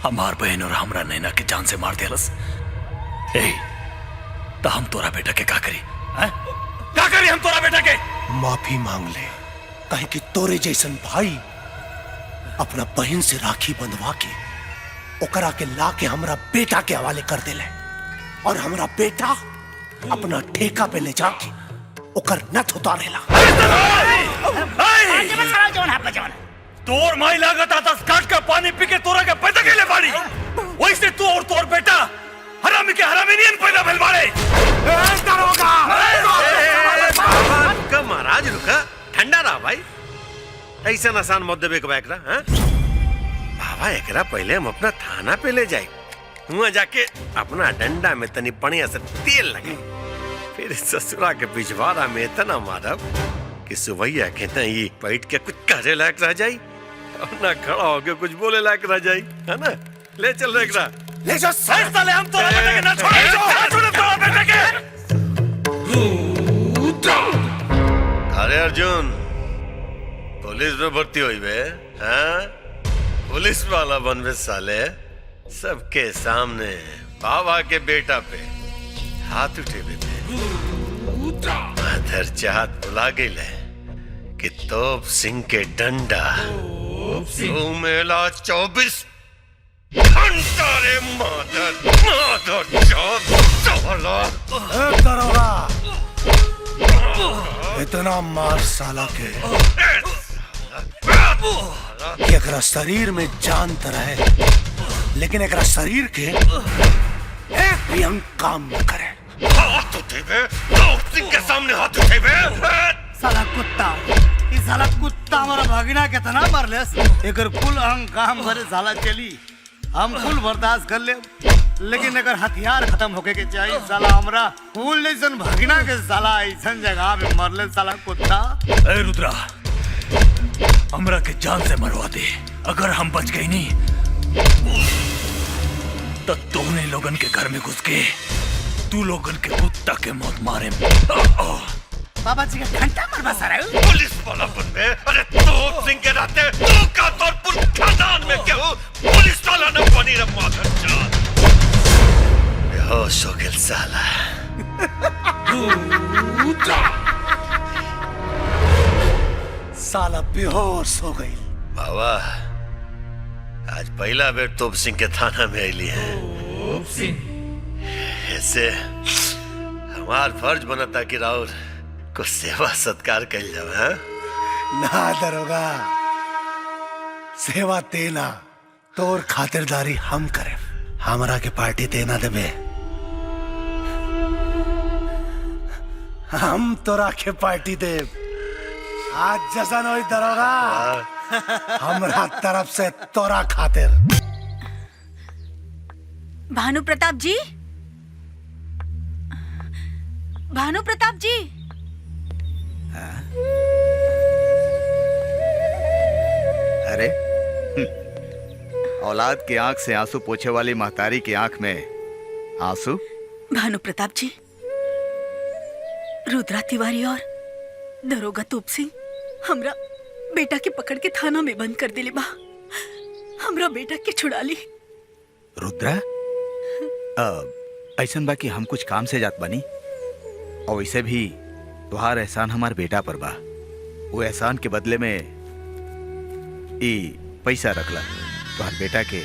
हमार बहन और हमरा नैना के जान से मार देलस, तो हम तोरा बेटा के का करी? क्या करी हम तोरा बेटा के? माफी मांग ले, कहे कि तोरे जैसन भाई अपना बहन से राखी बंधवा के ओकरा के ला के हमरा बेटा के हवाले कर देले और हमरा बेटा अपना ठेका पे ले जाके ओकर नथ उतारेला। तोर माई लागत आता काट का पानी पी के तोरा के पैदा के ले बाड़ी वैसे तू और तोर बेटा हरामी के हरामी नहीं पैदा भेल बाड़े। का महाराज रुका ठंडा रहा भाई ऐसा आसान मत देवे के एकरा हां बाबा एकरा पहले हम अपना थाना पे ले जाए वहां जाके अपना डंडा में तनी पनिया से तेल लगे फिर ससुरा के पिछवाड़ा में इतना मारब कि सुबैया के नहीं बैठ के कुछ करे लायक रह जाई और ना खड़ा होके कुछ बोले लायक रह जाई है ना। ले चल एकरा ले जाओ सर साले हम तो बेटे के ना छोड़े तो बेटे के। अरे अर्जुन पुलिस में भर्ती हुई बे हाँ पुलिस वाला बनवे साले सबके सामने बाबा के बेटा पे हाथ उठे बेटे मदर चाहत बुला गई ले कि तोप सिंह के डंडा मेला 24 घंटा रे मदर दरोगा इतना मार साला के कि एकरा शरीर में जान तो रहे लेकिन एकरा शरीर के एक भी अंग काम न करे। हाथ उठे बे तोप सिंह के सामने हाथ उठे बे साला कुत्ता इस साला कुत्ता हमारा भागिना कितना मरलेस एकर कुल अंग काम भरे साला चली हम कुल बर्दाश्त कर ले लेकिन अगर हथियार खत्म होके के चाहिए साला हमरा फूल जैसन भागिना के साला ऐसन जगह पे मरले साला कुत्ता। ए रुद्रा हमरा के जान से मरवा दे अगर हम बच गई नहीं तो तूने लोगन के घर में घुस के तू लोगन के कुत्ता के मौत मारे। बाबा जी का घंटा मरवा सारा पुलिस वाला बन में अरे तोप सिंह के रहते तू का तौर पर खानदान में क्यों पुलिस वाला न बनी रे माधर जान बेहोश हो गया साला। साला बेहोश हो गई। बाबा आज पहला बेर तोप सिंह के थाना में आईली है ऐसे हमार फर्ज बनता कि राउर को सेवा सत्कार कल जाओ है ना दरोगा सेवा तेना तोर खातिरदारी हम करे हमरा के पार्टी तेना देबे हम तोरा के पार्टी देब आज जसन होई दरोगा हमरा तरफ से तोरा खातिर। भानु प्रताप जी भानु प्रताप जी अरे औलाद की आंख से आंसू पोछे वाली महतारी की आंख में आंसू। भानु प्रताप जी रुद्रा तिवारी और दरोगा तोप सिंह हमरा बेटा के पकड़ के थाना में बंद कर दिले बा हमरा बेटा के छुड़ा ली। रुद्रा ऐसन बा कि हम कुछ काम से जात बानी और वैसे भी तुहार एहसान हमार बेटा पर बा वो एहसान के बदले में ई पैसा रखला तुहार बेटा के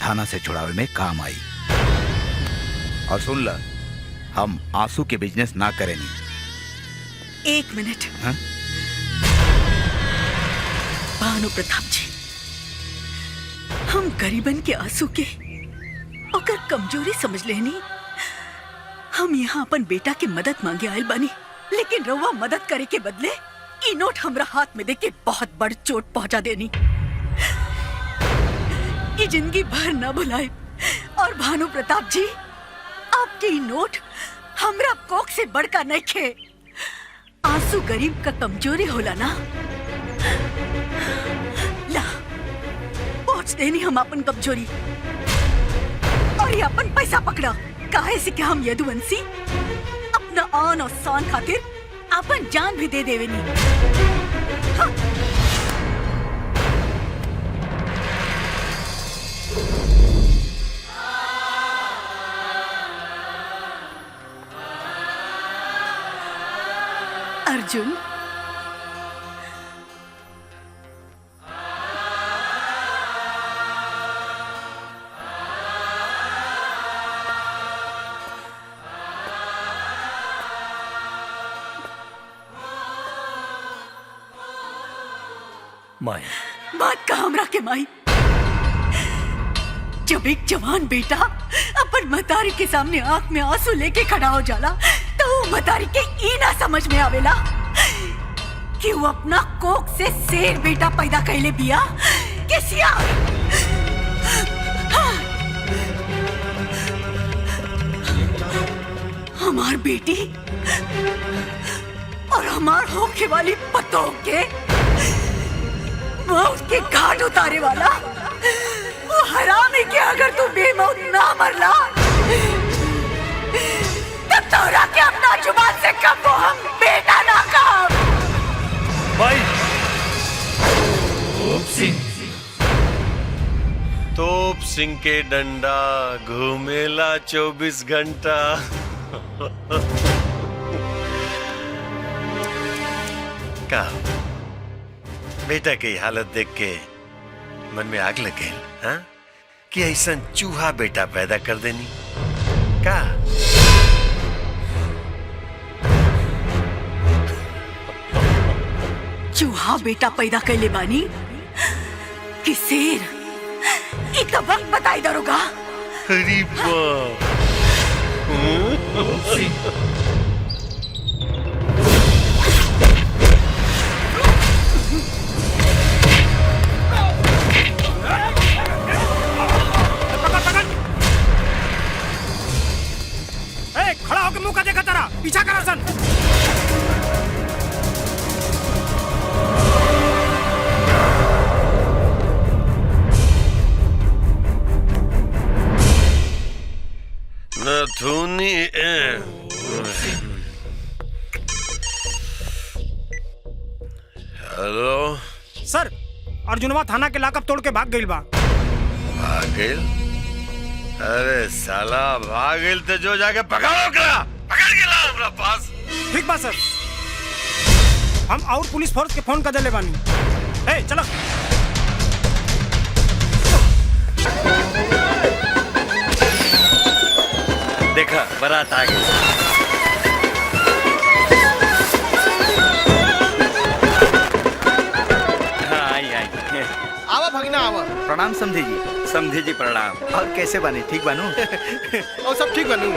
थाना से छुड़ावे में काम आई। और सुन ला हम आंसू के बिजनेस ना करेनी। एक मिनट हाँ? भानु प्रताप जी हम गरीबन के आंसू के ओकर कमजोरी समझ लेनी हम यहाँ अपन बेटा के मदद मांगे आयल बानी लेकिन रउआ मदद करे के बदले ई नोट हमरा हाथ में देके बहुत बड़ चोट पहुंचा देनी ई जिंदगी भर न भुलाए। और भानु प्रताप जी आपके ई नोट हमरा कोख से बड़का नहीं खे आंसू गरीब का कमजोरी होला ना ला पहुंच देनी हम अपन कमजोरी और ये अपन पैसा पकड़ा काहे से क्या हम यदुवंशी अपना आन और शान खातिर अपन जान भी दे देवेनी। हाँ। अर्जुन माई बात का हमरा के माई। जब एक जवान बेटा अपन मतारी के सामने आंख में आंसू लेके खड़ा हो जाला तो वो मतारी के ई ना समझ में आवेला कि वो अपना कोख से शेर बेटा पैदा कैले बिया के सियार। हमार बेटी और हमार होके वाली पतों के मौत के घाट उतारे वाला वो हरामी के अगर तू बेमौत ना मरला तो तोरा के अपना जुबान से कब वो हम बेटा ना कहा। भाई तोप सिंह के डंडा घूमेला 24 घंटा। का बेटा की हालत देख के मन में आग लग गई, हाँ? कि ऐसा चूहा बेटा पैदा कर देनी का? चूहा बेटा पैदा कैले बानी कि शेर? एक वक्त बताई दरोगा। अरे बाप। खड़ा होकर मुंह का देखा तारा पीछा करा सन। नथुनी हेलो सर, अर्जुनवा थाना के लाकअप तोड़ के भाग गइल बा। भाग गइल? अरे साला भाग गइल तो जो जाके पकड़ो करा, पकड़ के ला हमरा पास। ठीक बा सर, हम और पुलिस फोर्स के फोन कर देले बानी। ए चलो। देखा बारात आ गई। हाँ आई आई। आवा भगना आवा। प्रणाम समधी जी। समधी जी प्रणाम। और कैसे बने, ठीक बनू? और सब ठीक बनू।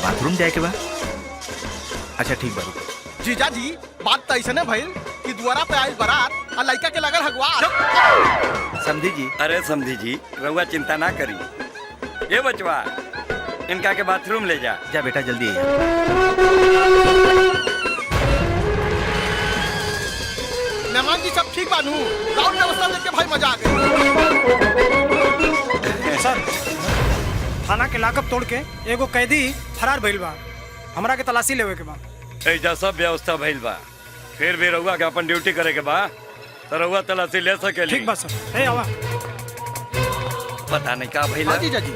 बाथरूम जाए के बाद? अच्छा ठीक बनू। जीजा जी बात तो ऐसा न भइल कि द्वारा पे आइल बारात और लड़का के लगल हगवा। समधी जी। अरे समधी जी रहुआ चिंता ना करी। ये बचवा इनका के बाथरूम ले जा। जा बेटा जल्दी आ। मेहमान जी सब ठीक बानू? राउंड व्यवस्था देख के भाई मजा आ गई। सर, थाना के लाकअप तोड़ के एगो कैदी फरार भइल बा। हमरा के तलाशी लेवे के बा। ऐजा सब व्यवस्था भइल बा, फिर भी रहुआ के अपन ड्यूटी करे के बा तो रहुआ तलाशी ले सकेली। ठीक बा सर। ए आवा। पता नहीं का भइल। हाँ जीजा जी।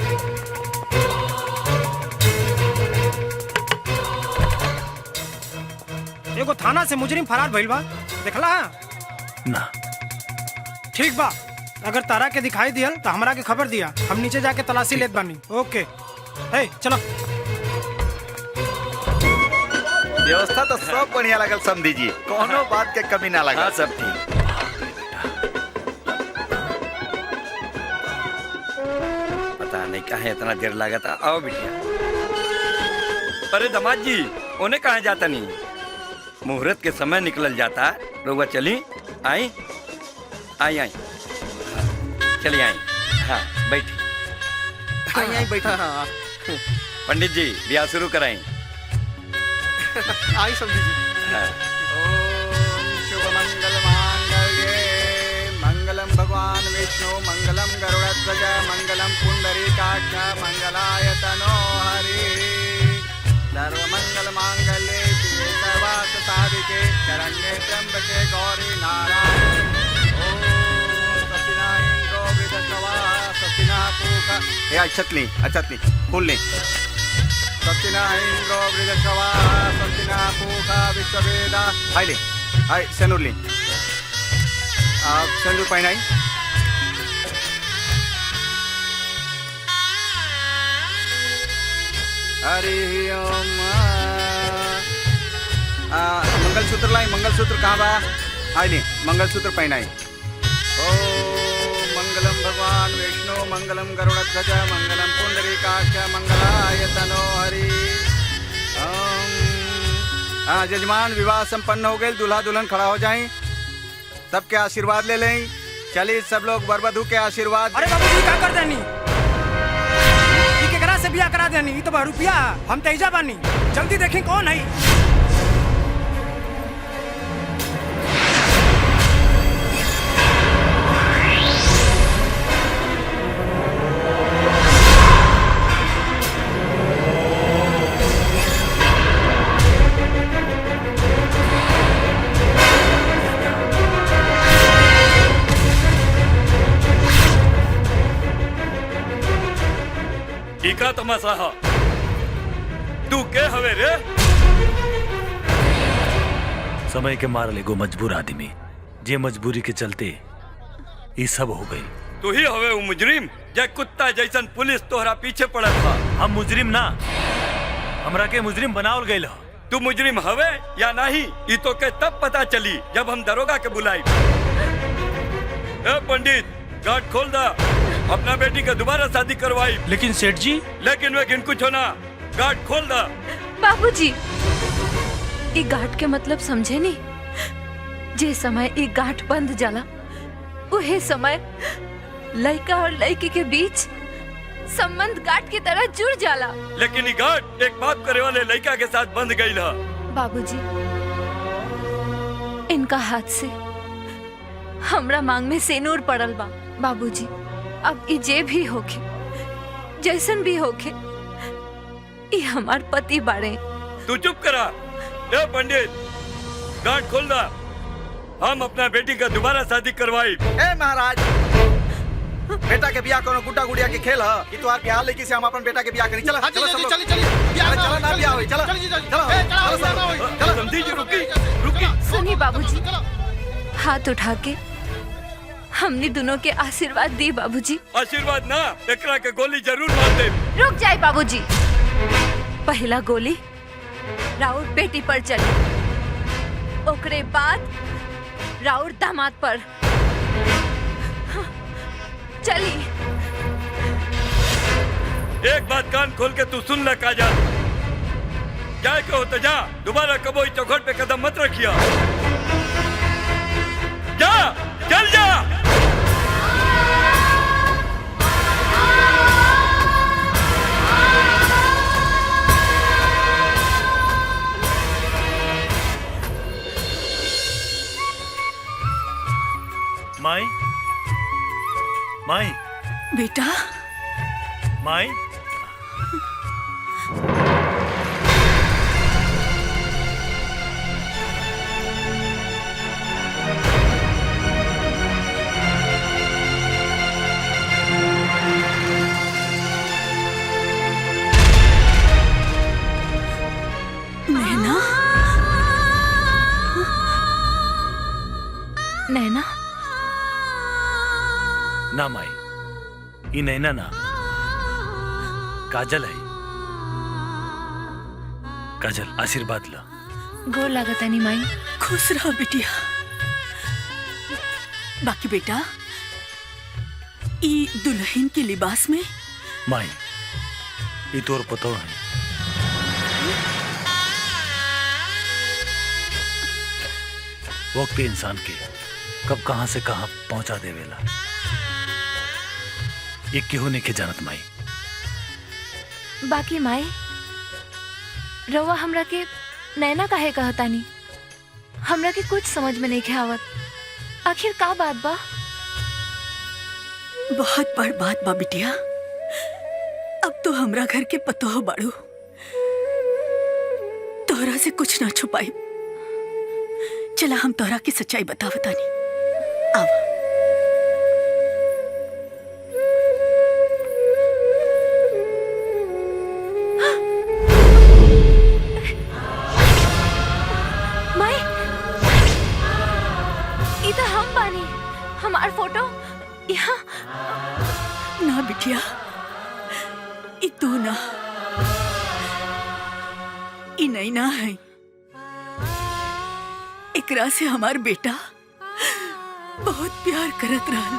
एगो थाना से मुजरिम फरार भइल बा, देखला? ना। ठीक बा, अगर तारा के दिखाई दियल तो हमरा के खबर दिया, हम नीचे जाके तलाशी लेत बानी। ओके। ए चलो। व्यवस्था तो सब बढ़िया लगल समधी जी, कोनो बात के कमी ना लगा। हाँ सब ठीक। पता नहीं कहाँ इतना देर लगा था। आओ बिटिया। अरे दामाद जी उन्हें कहाँ जाता नहीं, मुहूर्त के समय निकल जाता। रहुआ चली आई आई आई। चलिए आई। हाँ बैठी। आई आई बैठा। हाँ पंडित जी ब्याह शुरू कराएं। आई समझी जी। हाँ। शुभ मंगल मांगल्ये मंगलम भगवान विष्णु मंगलम गरुड़ध्वज मंगलम पुंडरीकाक्ष मंगलाय तनो हरि सर्व मंगल मांगल्ये शिवे सर्वार्थ साधिके शरण्ये त्र्यंबके गौरी नारायणी ओम सत्यना इंद्रो वृद्धश्रवा सत्यना पूका। हे अक्षतली अक्षतली फूल ले। सत्यना इंद्रो वृद्धश्रवा सत्यना पूका विश्ववेदा। हाय ले हाय सेनुर ले। आप सेनुर पहनाई। हरि ओम मंगलसूत्र लाई, मंगलसूत्र कहाँ बा? आई नहीं, मंगलसूत्र पहनाई। ओ मंगलम भगवान विष्णु, मंगलम गरुड़ध्वज, मंगलम पुंडरीकाक्ष, मंगलाय तनो हरि। हाँ जजमान, विवाह संपन्न हो गए, दूल्हा दुल्हन खड़ा हो जाएं, सबके आशीर्वाद ले लें। चलिए सब लोग वर वधू के आशीर्वाद। अरे बाबू जी क्या कर देनी? ई केकरा से बियाह करा देनी? ई तो बहरूपिया, हम तेजा बानी, जल्दी देखें कौन है। का तमाशा हा? तू के हवे रे? समय के मारल एगो मजबूर आदमी, जे मजबूरी के चलते ये सब हो गई। तू ही हवे वो मुजरिम, जे कुत्ता जैसन पुलिस तोहरा पीछे पड़ा था। हम मुजरिम ना, हमरा के मुजरिम बनावल गइल ह। तू मुजरिम हवे या नहीं, ये तो के तब पता चली जब हम दरोगा के बुलाई। ए पंडित, गार्ड खोल दा, अपना बेटी का दोबारा शादी करवाई। लेकिन सेठ जी, लेकिन वे कुछ होना, गार्ड खोल दा। बाबूजी, ये गाठ के मतलब समझे नहीं? जे समय ये गाठ बंद जाला, वही समय लड़का और लड़की के बीच संबंध गाठ की तरह जुड़ जाला। लेकिन ये गाठ एक बाप करे वाले लड़का के साथ बंध गई ना। बाबूजी, इनका हाथ से हमरा मांग में सेनूर पड़ल बा। बाबूजी, अब ये जे भी होके, जैसन भी होके, ये हमार पति बाड़े। तू चुप करा। ए पंडित, गार्ड खोल दा, हम अपना बेटी का दोबारा शादी करवाई। ए महाराज, बेटा के बियाह कोनो गुड्डा गुड़िया के खेल है कि तोहार बियाह लेके से हम अपन बेटा के बियाह करी। चला चलो सब लोग, चली चलो ना बियाह होई, चलो चलो समझी जी। रुकी सुनी बाबूजी, हाथ उठा के हमने दोनों के आशीर्वाद दी। बाबूजी आशीर्वाद ना, एकरा के गोली जरूर मार दे। रुक जाए बाबूजी, पहला गोली राउर बेटी पर चली, ओकरे बाद राउर दामाद पर चली। एक बात कान खोल के तू सुन ले काजल, जाए के हो तो जा, दोबारा कबो इस चौखट पे कदम मत रखिया। जा, चल जा। माई, माई, बेटा, माई, नैना, नैना, ना माई, ये नैना ना, काजल है। काजल, आशीर्वाद ला। गोर लागत नहीं माई। खुश रहो बिटिया। बाकी बेटा, ई दुल्हन के लिबास में माई, ये तोर पतो है। वक्त इंसान के कब कहां से कहां पहुंचा देवेला, ये क्यों नहीं के जानत माई। बाकी माई, रवा हमरा के नैना काहे कहतानी? हमरा के कुछ समझ में नहीं के आवत। आखिर का बात बा? बहुत बड़ बात बा बिटिया। अब तो हमरा घर के पतो हो बाड़ू, तोहरा से कुछ ना छुपाई। चला हम तोहरा की सच्चाई बतावतानी। आवा। माई, ई तो हम बानी, हमार फोटो यहाँ। ना बिटिया, ई तू ना, ई नैना है। एकरा से हमार बेटा बहुत प्यार करत रहल।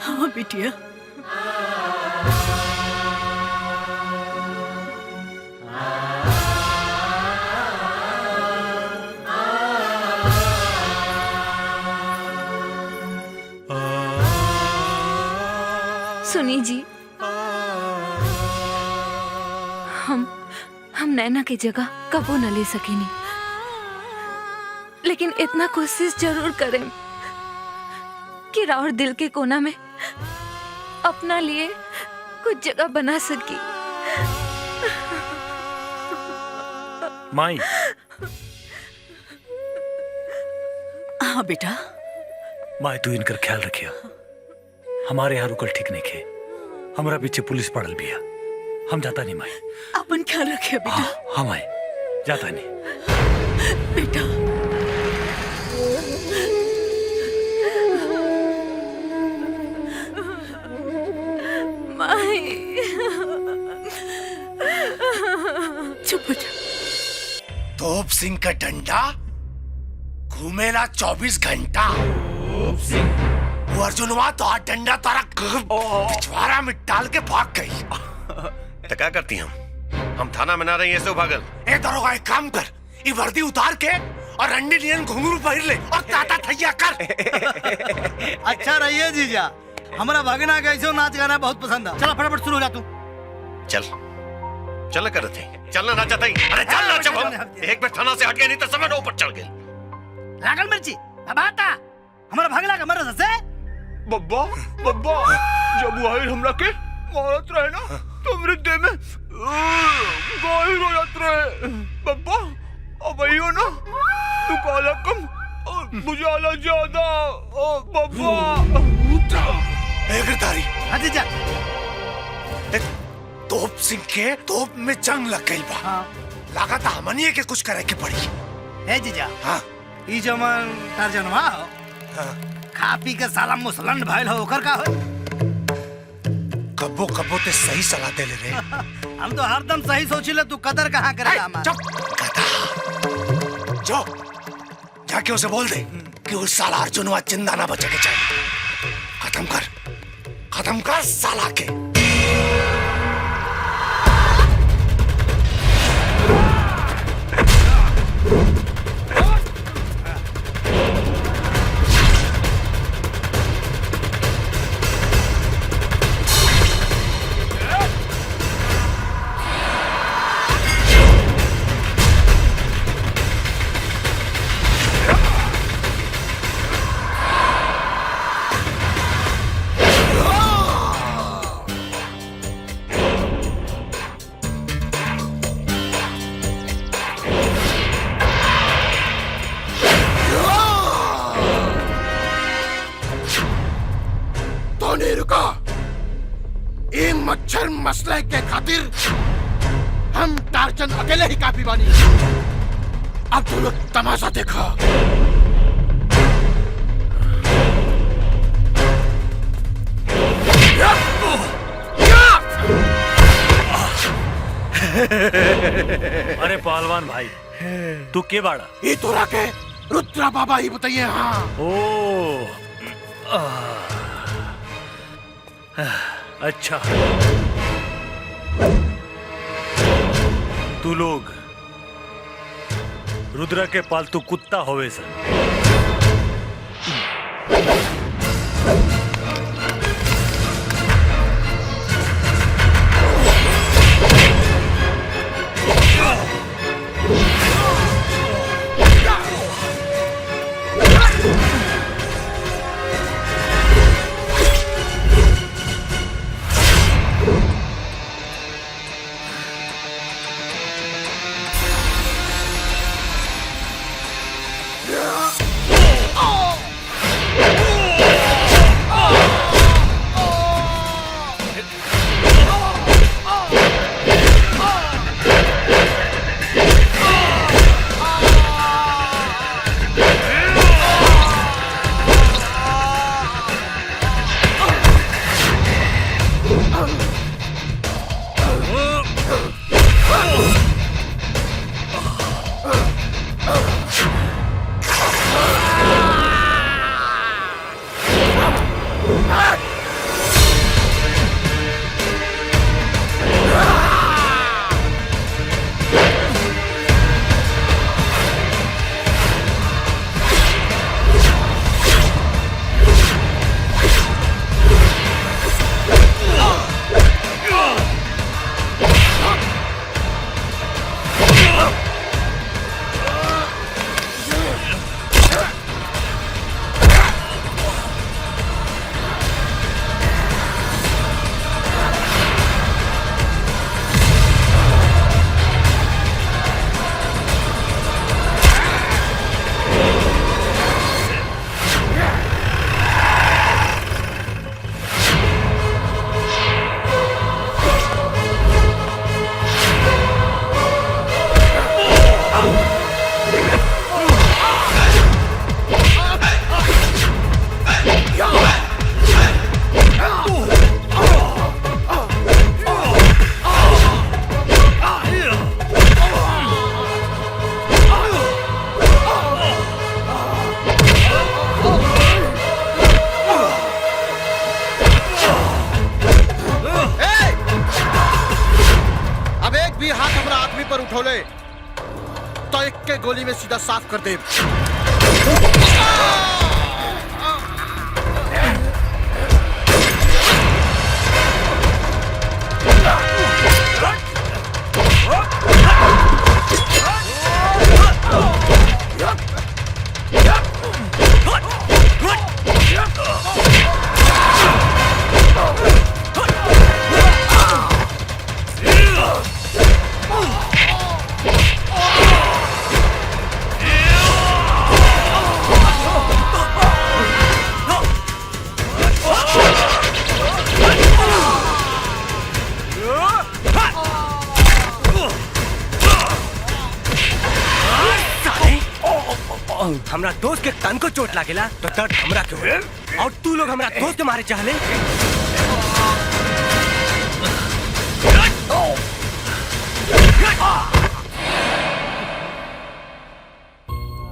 हाँ बिटिया, सुनी जी, हम नैना की जगह कबो न ले सकेनी, लेकिन इतना कोशिश जरूर करें कि राउर दिल के कोना में अपना लिए कुछ जगह बना सकी। माई। हाँ बेटा। माई तू इनकर ख्याल रखिया। हमारे यहाँ रुकल ठीक नहीं खे, हमारा पीछे पुलिस पड़ल भी है। हम जाता नहीं माई। अपन ख्याल रखिए बेटा। हाँ माई, जाता नहीं बेटा। चुप हो जा। तोप सिंह का डंडा घूमेला 24 घंटा। वो अर्जुनवा तो हाथ डंडा तारा पिछवाड़ा में डाल के भाग गई। तो क्या करती हम थाना में ना रही ऐसे भागल। ए दरोगा एक काम कर, ये वर्दी उतार के और रंडी नियन घुंघरू पहन ले और ताता थैया कर। अच्छा रहिए जीजा, हमारा भगना कैसे नाच गाना बहुत पसंद है। चलो फटाफट शुरू हो जा तू। चल चल कर थे, चलना ना चाहता ही। अरे चल ना जब हम एक बार थाना से हट गए नहीं तो समय ऊपर चढ़ गए। लागल मिर्ची बाता हमारा भगला का मरद से बब्बा बब्बा जब वो हमरा के मारत रहे ना तो मेरे देह में गाहिर हो जात रहे। बब्बा अब आइयो ना, तू काला कम और मुझे आला ज्यादा। बब्बा गिरधारी। हाँ जीजा। तोप सिंह के तोप में जंग लग गई बा। हाँ। लागत हमनिए के कुछ करे के पड़ी। है जीजा। हाँ। ई जमन तर्जनवा हो। हाँ। खा पी के साला मुसलन भाईल हो ओकर का हो। कब्बो कब्बो ते सही सलाह दे ले रे। हम तो हरदम सही सोचिले, तू कदर कहाँ करेगा हमारा। जो जाके उसे बोल दे कि उस साला अर्जुनवा जिंदा ना बचे के चाहिए। खत्म कर साला के। मच्छर मसले के खातिर हम टार्जन अकेले ही काफी बानी। अब तुम लोग तमाशा देखा। अरे पहलवान भाई, तू के बाड़ा? ये तो राके रुद्रा बाबा ही बताइए। हाँ। ओ अच्छा, तू लोग रुद्रा के पालतू कुत्ता होवे सन। गोली में सीधा साफ कर दे। हमरा दोस्त के तन को चोट लागेला तो दर्द हमरा के होए और तू लोग हमरा दोस्त के मारे चाहले।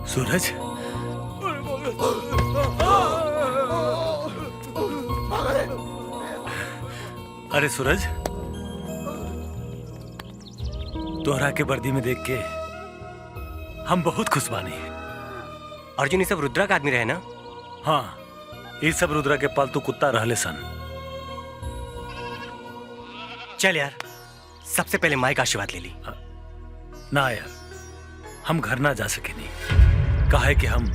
सूरज, अरे सूरज, तोहरा के वर्दी में देख के हम बहुत खुश बानी। अर्जुन, ये सब रुद्रा का आदमी रहे ना? हाँ, ये सब रुद्रा के पालतू कुत्ता रहले सन। चल यार, सबसे पहले माई का आशीर्वाद ले ली। ना यार, हम घर ना जा सके नहीं। काहे कि हम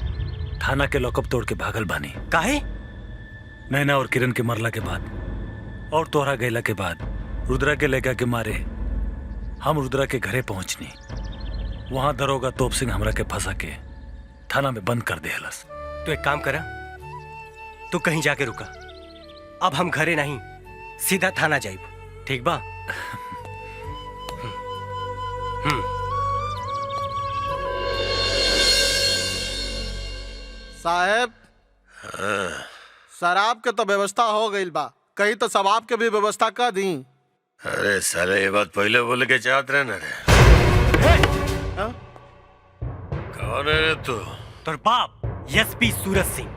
थाना के लॉकअप तोड़ के भागल बानी। काहे? नैना और किरण के मरला के बाद और तोहरा गैला के बाद रुद्रा के लेगा के मारे हम रुद्रा के घरे पहुंचनी। वहां दरोगा तोप सिंह हमरा के फंसा के थाना में बंद कर देहलस। तो एक काम करा, तू कहीं जाके रुका। अब हम घरे नहीं, सीधा थाना जाइब, ठीक बा? साहब, शराब के तो व्यवस्था हो गई बा, कहीं तो शराब के भी व्यवस्था कर दी। अरे साले, ये बात पहले बोले के चाहत रहे ना रे। कौन है रे तू? तोर बाप एसपी सूरज सिंह।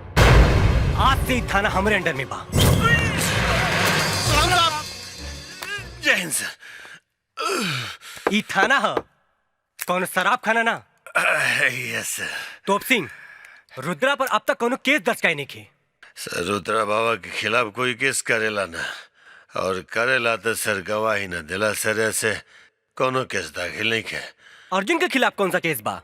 आज से ही थाना हमारे अंडर में बा। जय हिंद सर। ई थाना है, कौन शराब खाना ना? यस सर। तोप सिंह, रुद्रा पर अब तक कोनो केस दर्ज काहे नहीं किए? सर, रुद्रा बाबा के खिलाफ कोई केस करेला ना, और करेला तो सर गवाही ना दिला सर, ऐसे कोनो केस दाखिल नहीं के। अर्जुन के खिलाफ कौन सा केस बा?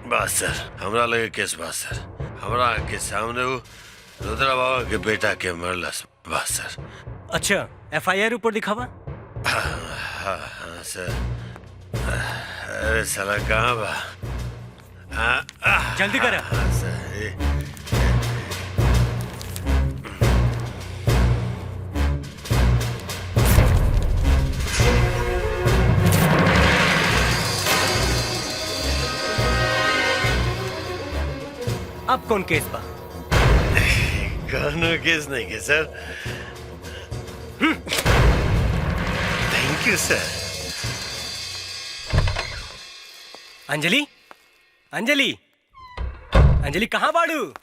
बस सर, हमरा लगे केस बा सर। हमरा के सामने वो रुद्रा बाबा के बेटा के मरलस। बस सर। अच्छा, एफआईआर ऊपर दिखावा? हाँ सर। अरे साला कहाँ बा? जल्दी करा। सर, अब कौन केस बा? कोनो केस नहीं के सर। थैंक यू सर। अंजलि, अंजलि, अंजलि कहाँ बाड़ू?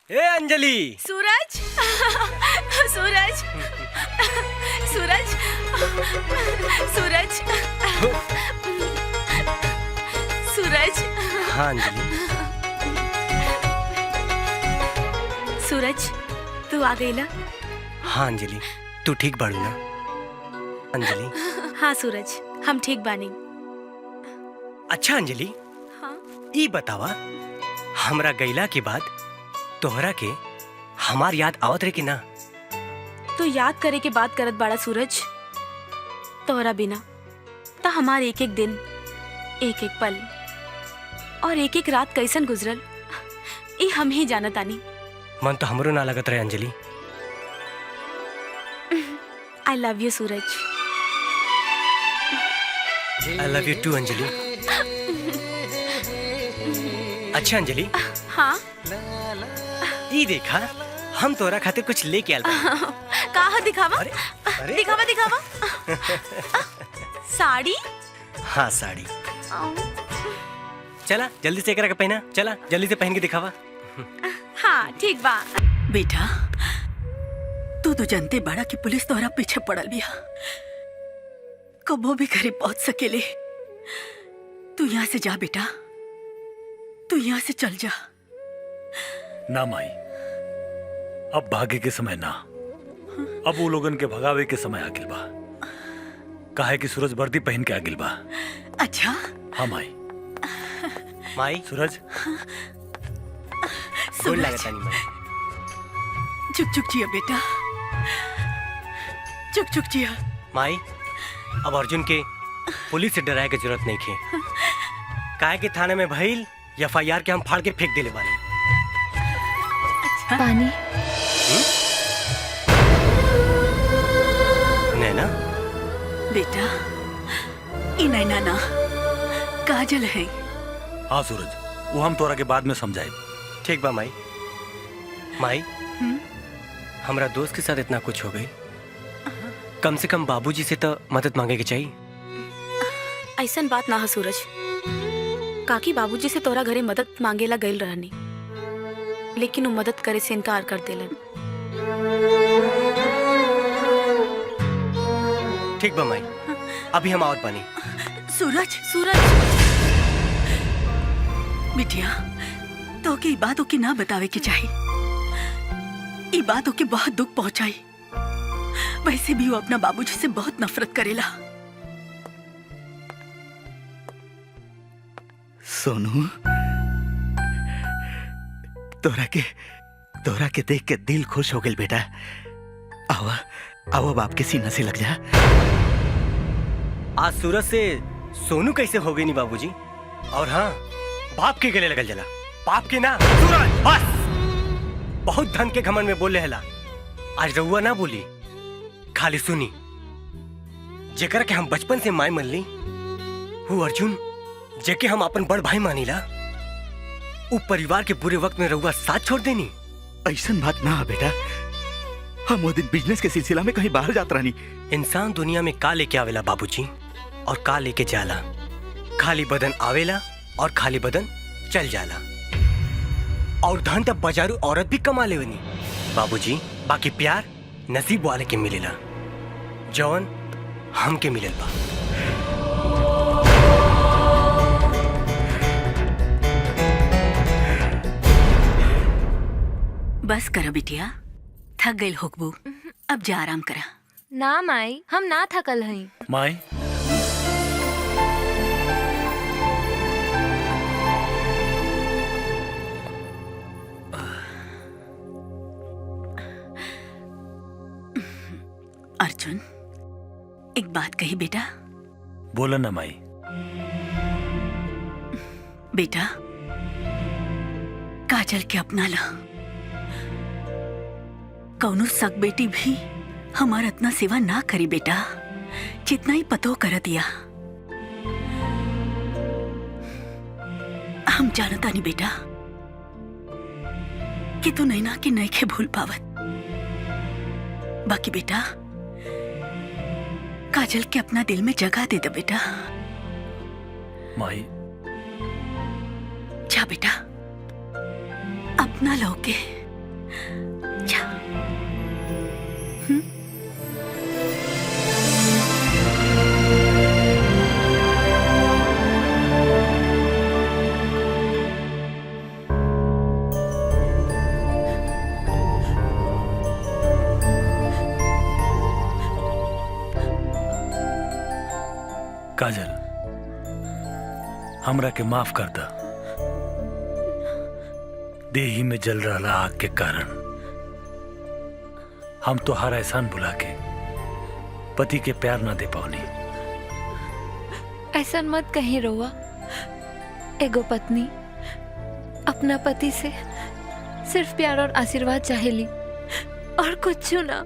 ए अंजलि! सूरज, सूरज, सूरज, सूरज, सूरज। हाँ अंजलि। सूरज, तू आ गई ना? हाँ अंजलि, तू ठीक बाड़ू ना? अंजलि। हाँ सूरज, हम ठीक बानी। अच्छा अंजलि, हाँ? ई बतावा, हमरा गैला के बाद तोहरा के हमार याद आवत रहे कि ना? तू याद करे के बात करत बाड़ा सूरज। तोहरा बिना तो हमार एक एक दिन, एक एक पल और एक एक रात कैसन गुजरल, ये हम ही जानत आनी। मन तो हमरो ना लगत रहे Anjali. I love you Suraj. I love you too Anjali. अच्छा अंजलि। हाँ? ई देखा, हम तोरा खातिर कुछ लेके आल बानी। कहा दिखावा? अरे? दिखावा दिखावा। साड़ी? हाँ साड़ी। चला जल्दी से एकरा के पहना, चला जल्दी से पहन के दिखावा। हाँ ठीक बा। बेटा, तू तो जानते बड़ा कि पुलिस तोहरा पीछे पड़ल बिया, कबो भी घरे पहुंच सकेले। तू यहाँ से जा बेटा, तू यहाँ से चल जा। ना माई, अब भागे के समय ना, अब वो लोगन के भगावे के समय आगिल बा। काहे कि सूरज वर्दी पहन के आगिल बा। अच्छा हाँ माई। माई सूरज गोल लागता नहीं माई। चुक चुक जिया बेटा, चुक चुक जिया। माई अब अर्जुन के पुलिस से डराए के जरूरत नहीं खे। काहे कि थाने में भइल FIR के हम फाड़ के फेंक देले बानी। पानी नैना बेटा, ई नैना ना काजल है। हाँ सूरज, वो हम तोरा के बाद में समझाए। ठीक बा माई। माई हमरा दोस्त के साथ इतना कुछ हो गई, कम से कम बाबूजी से तो मदद मांगे के चाहिए। ऐसन बात ना है सूरज। काकी बाबूजी से तोरा घरे मदद मांगेला गइल रहनी, लेकिन वो मदद करे से इनकार कर देलन। ठीक बा माई, अभी हम आवत बानी। सूरज बिटिया, तो के बातों की ना बतावे के चाहिए। ई बातों के बहुत दुख पहुंचाई। वैसे भी वो अपना बाबूजी से बहुत नफरत करेला। सोनू, तोरा के देख के दिल खुश हो गई बेटा। आवा आवा, बाप के सीना से लग जा। आज सूरज से सोनू कैसे हो गई नी बाबूजी? और हाँ, बाप के गले लगल जला, बाप के ना। सूरज बस, बहुत धन के घमंड में बोले हला। आज रउआ ना बोली, खाली सुनी। जेकर के हम बचपन से माय मन ली, वो अर्जुन जेके हम अपन बड़ भाई मानीला, वो परिवार के बुरे वक्त में रउआ साथ छोड़ देनी। ऐसन बात ना है बेटा, हम वो दिन बिजनेस के सिलसिला में कहीं बाहर जात रहनी। इंसान दुनिया में का लेके आवेला बाबूजी, और का लेके जाला। खाली बदन आवेला और खाली बदन चल जाला। और धन तब बाजारू औरत भी कमा लेवनी बाबूजी। बाकी प्यार नसीब वाले के मिलेला, जौन हमके मिलल बा। बस करा बिटिया, थक गई होकबू, अब जा आराम करा। ना माई, हम ना थकल हई। माई अर्जुन, एक बात कही बेटा। बोला ना माई। बेटा, काजल के अपना ला। कौनो सक बेटी भी हमारा इतना सेवा ना करी बेटा, जितना ही पतो कर दिया। हम जानता नहीं बेटा कि तू नैना की नईखे भूल पावत। बाकी बेटा, काजल के अपना दिल में जगह दे दे बेटा। माई जा बेटा, अपना लोगे जा। काजल, हमरा के माफ कर दा। देही में जल रहा आग के कारण हम तो हर एहसान भुला के पति के प्यार ना दे पाओनी। ऐसा मत कहीं रोवा। एगो पत्नी अपना पति से सिर्फ प्यार और आशीर्वाद चाहेली, और कुछ ना।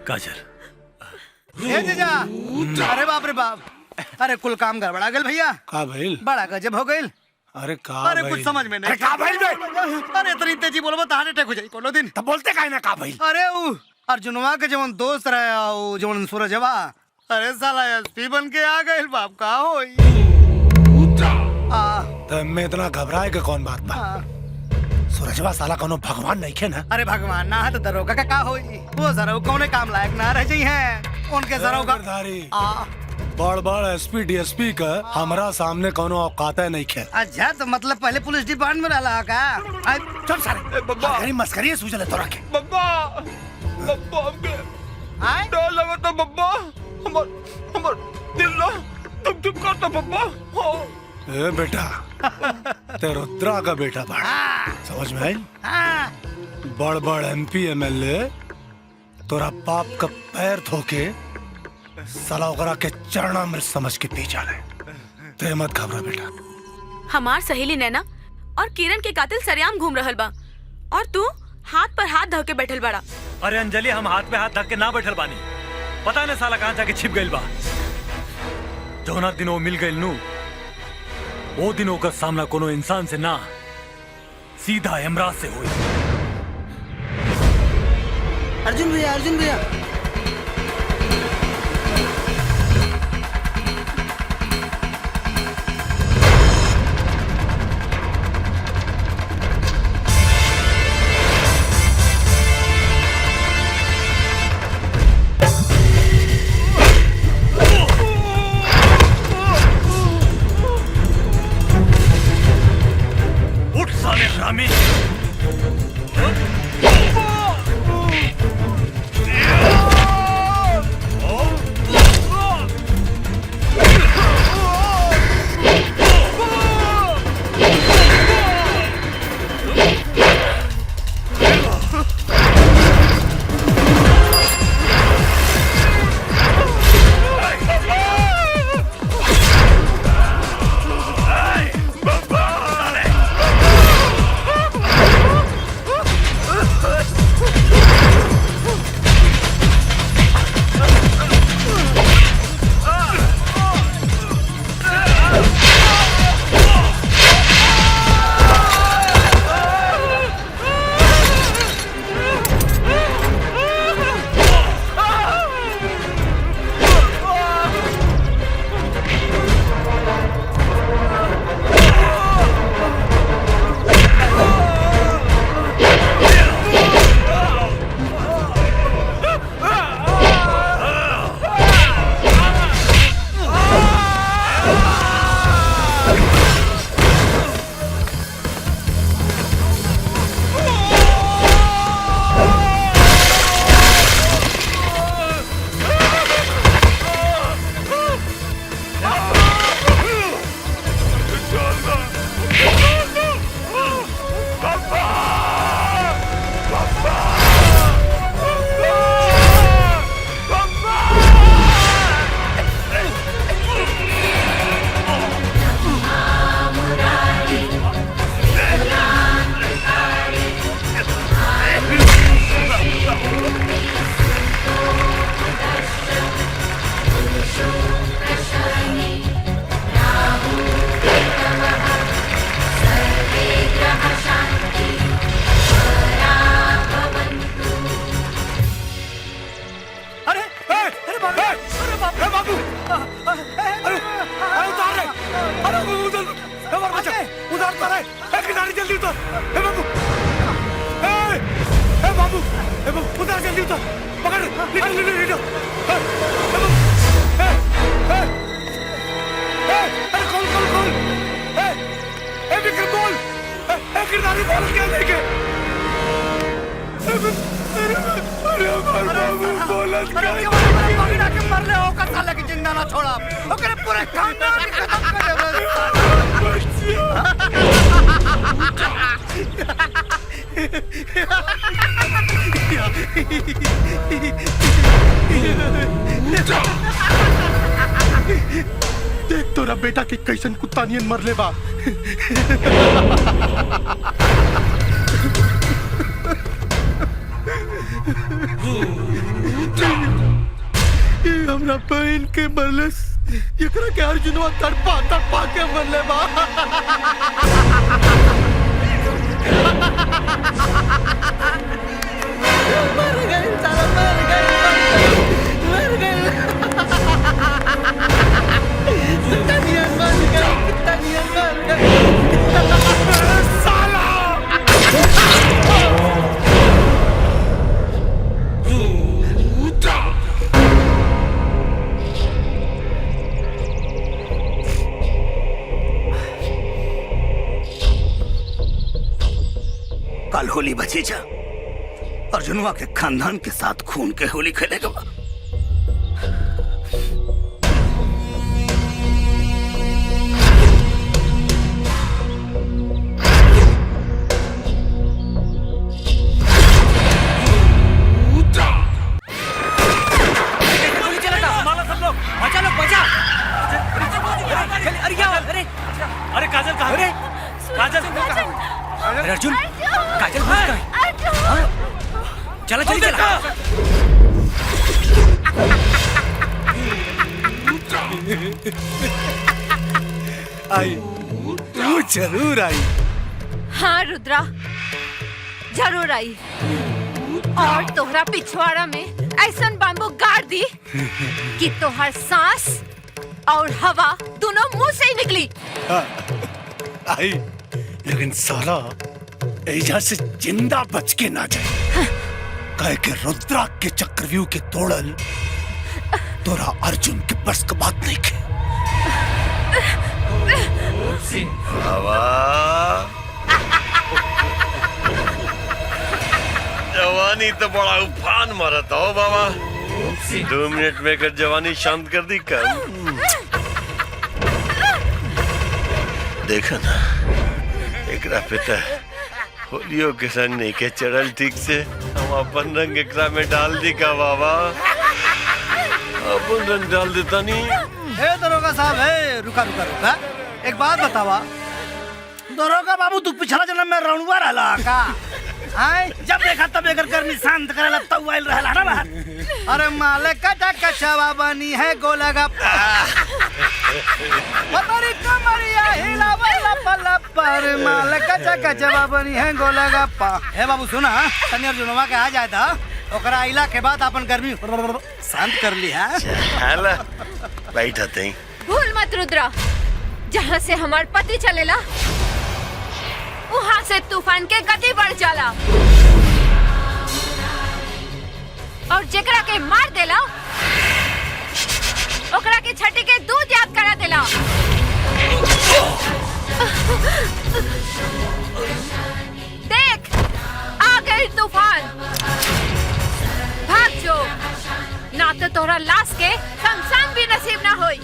काजल, ए जीजा, अरे बाप रे बाप, अरे कुल काम गड़बड़ा गल भैया। का भइल? बड़ा गजब हो गइल। अरे का अरे भइल? कुछ समझ में नहीं। अरे का भइल बे? अरे इतनी तेजी बोलबो त हार्ट अटैक हो जाई कोनो दिन। तब बोलते काहे ना का भइल? अरे ऊ अर्जुनवा के जवन दोस्त रहे, ऊ जवन सूरजवा, अरे साला एसपी बन के आ गइल। बाप का होई? तो मैं इतना घबराए के कौन बात बा? सूरजवा साला कोनो भगवान नहीं खे ना? अरे भगवान ना है तो दरोगा का होई? वो जरा कौने काम लायक ना रह जाई है उनके जरोगा। बड़ बड़ एसपी डीएसपी का हमरा सामने कोनो औकात है नहीं खे। अच्छा तो मतलब पहले पुलिस डिपार्टमेंट में रहा का? चल सारे बब्बा मस्करी सूझले तोरा के। बब्बा बब्बा हमके डर लगा था बब्बा। हमर दिल ना तुम चुप करता बब्बा। ए बेटा ते रुद्रा का बेटा बड़ा समझ में आई? बड़ बड़ एमपी एमएलए तोरा बाप का पैर धोके साला ओकरा के चरणामृत समझ के पी जाले। ते मत घबरा बेटा। हमार सहेली नैना और किरण के कातिल सरेआम घूम रहल बा और तू हाथ पर हाथ धो के बैठल बड़ा। अरे अंजलि हम हाथ पे हाथ धक के ना बैठल बानी। पता नहीं साला कहाँ जाके छिप गइल बा। जौना दिन वो मिल गइल नू वो दिन ओकर सामना कोनो इंसान से ना सीधा यमराज से हुई। अर्जुन भैया उठ साले हरामी। देख तोरा बेटा के कैसन कुत्ता नियन मर ले बा। ये हमरा बहन के मरलस, एकरा के अर्जुनवा तड़पा तड़पा के मरले बा। मर गए साला, मर गए। कुत्ता नियन मर गए। साला काल होली भतीजा अर्जुनवा के खानदान के साथ खून के होली खेलेगा। अरे काजल कहाँ है? काजल अरे अर्जुन काजल कहाँ है? चला चली चला। आई तू जरूर आई। हाँ रुद्रा जरूर आई और तोहरा पिछवाड़ा में ऐसा बाम्बू गाड़ दी कि तोहर सांस और हवा दोनों मुंह से ही निकली। आई लेकिन साला एजा से जिंदा बच के ना जाए। कहे के रुद्रा के चक्रव्यूह के तोड़ल तोरा अर्जुन के बस का बात नहीं के। जवानी तो बड़ा उफान मारता हो बाबा। 2 मिनट में कर जवानी शांत कर दी कम। देखा ना एकरा पिता होलियो के संग नहीं के चढ़ल ठीक से। हम अपन रंग एकरा में डाल दी का बाबा। अपन रंग डाल देता नहीं। ए दरोगा साहब, ए रुका रुका रुका, एक बात बतावा। दरोगा बाबू तू पिछला जन्म में रणुआ रहला का? आय जब देखा तब एकर गर्मी शांत करेला तब आइल रहला ना बाहर। अरे माले कटा कचवा बनी है गोलगा पतरी कमरिया हिलावला पलपर माले कटा कचवा बनी है गोलगा पा। ए बाबू सुना तनी अर्जुनवा के आ जाए था ओकरा आइला के बाद अपन गर्मी शांत कर ली है। चल बैठते हैं। भूल मत रुद्रा, जहाँ से हमार पति चलेला वहाँ से तूफान के गति बढ़ जाला और जेकरा के मार देला ओकरा के छठी के दूध याद करा देला। देख आ गई तूफान, भाग जो ना तो तोहरा लाश के शमशान भी नसीब ना होई।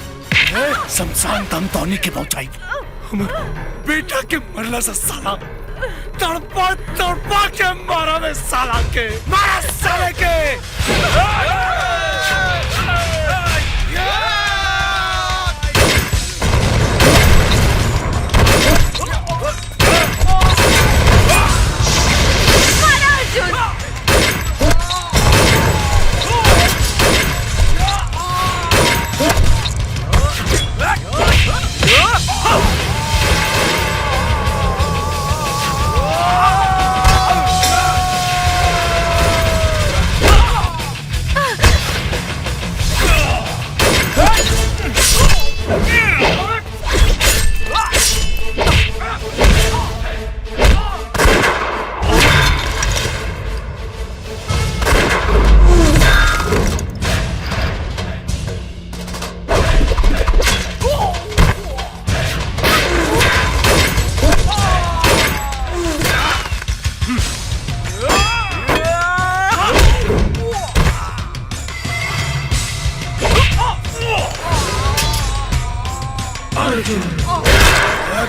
शमशान तम तौनी के पहुंचाई हमर बेटा के मरला से साला तड़पा तड़पा के मारा में साला के मारा साले के। मारा अर्जुन।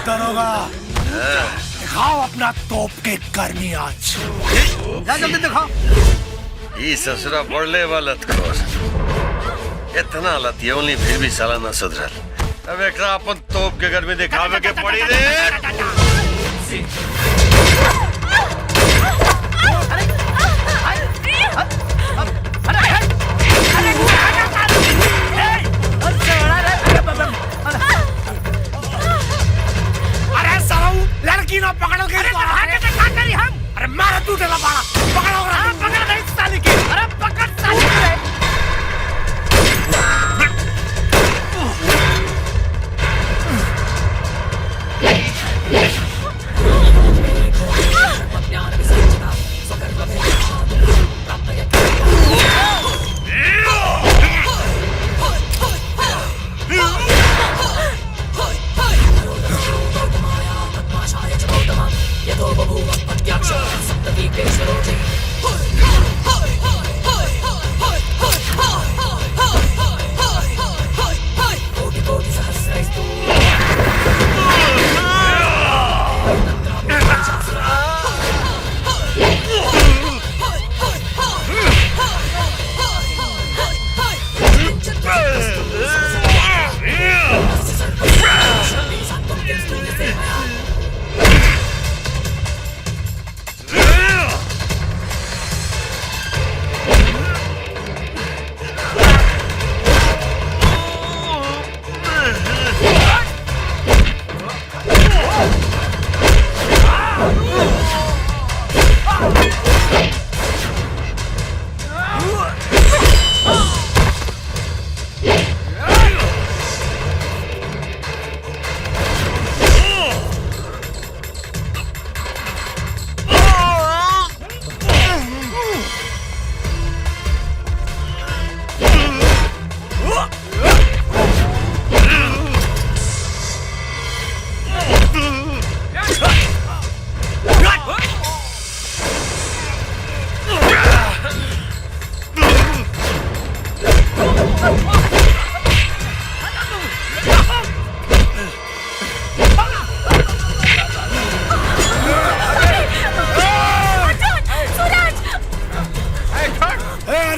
दरोगा दिखाओ अपना तोप के गर्मी आज। जा जल्दी दिखाओ। ये ससुरा पड़ले वाला खोर इतना लतियोली फिर भी साला न सुधरल। अब एकरा अपन तोप के गर्मी दिखावे के पड़ी रे। अरे साला लड़की ना पकड़ो के हम। अरे मारा टूटेला बाड़ा पकड़ो पकड़ नहीं साली की। अरे पकड़ साली के। ये तो बबू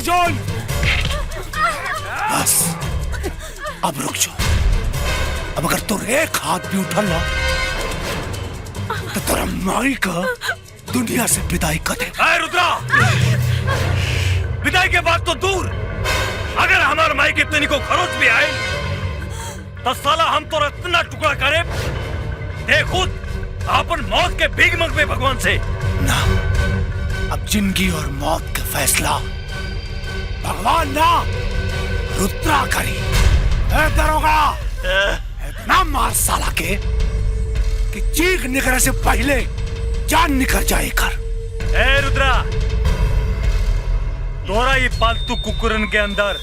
अर्जुन बस अब रुक जाओ। अब अगर तुम एक हाथ भी उठा ना तो तेरा माई का दुनिया से विदाई कर दे। रुद्रा, विदाई के बाद तो दूर, अगर हमारे माई के तनी को खरोच भी आए तो साला हम तो इतना टुकड़ा करे दे खुद अपन मौत के भीख मंगवे भगवान से ना। अब जिंदगी और मौत का फैसला भगवान ना रुद्रा करी। दरोगा इतना मार साला के कि चीख निकलने से पहले जान निकल जाए कर। ए रुद्रा, तोरा ये पालतू कुकुरन के अंदर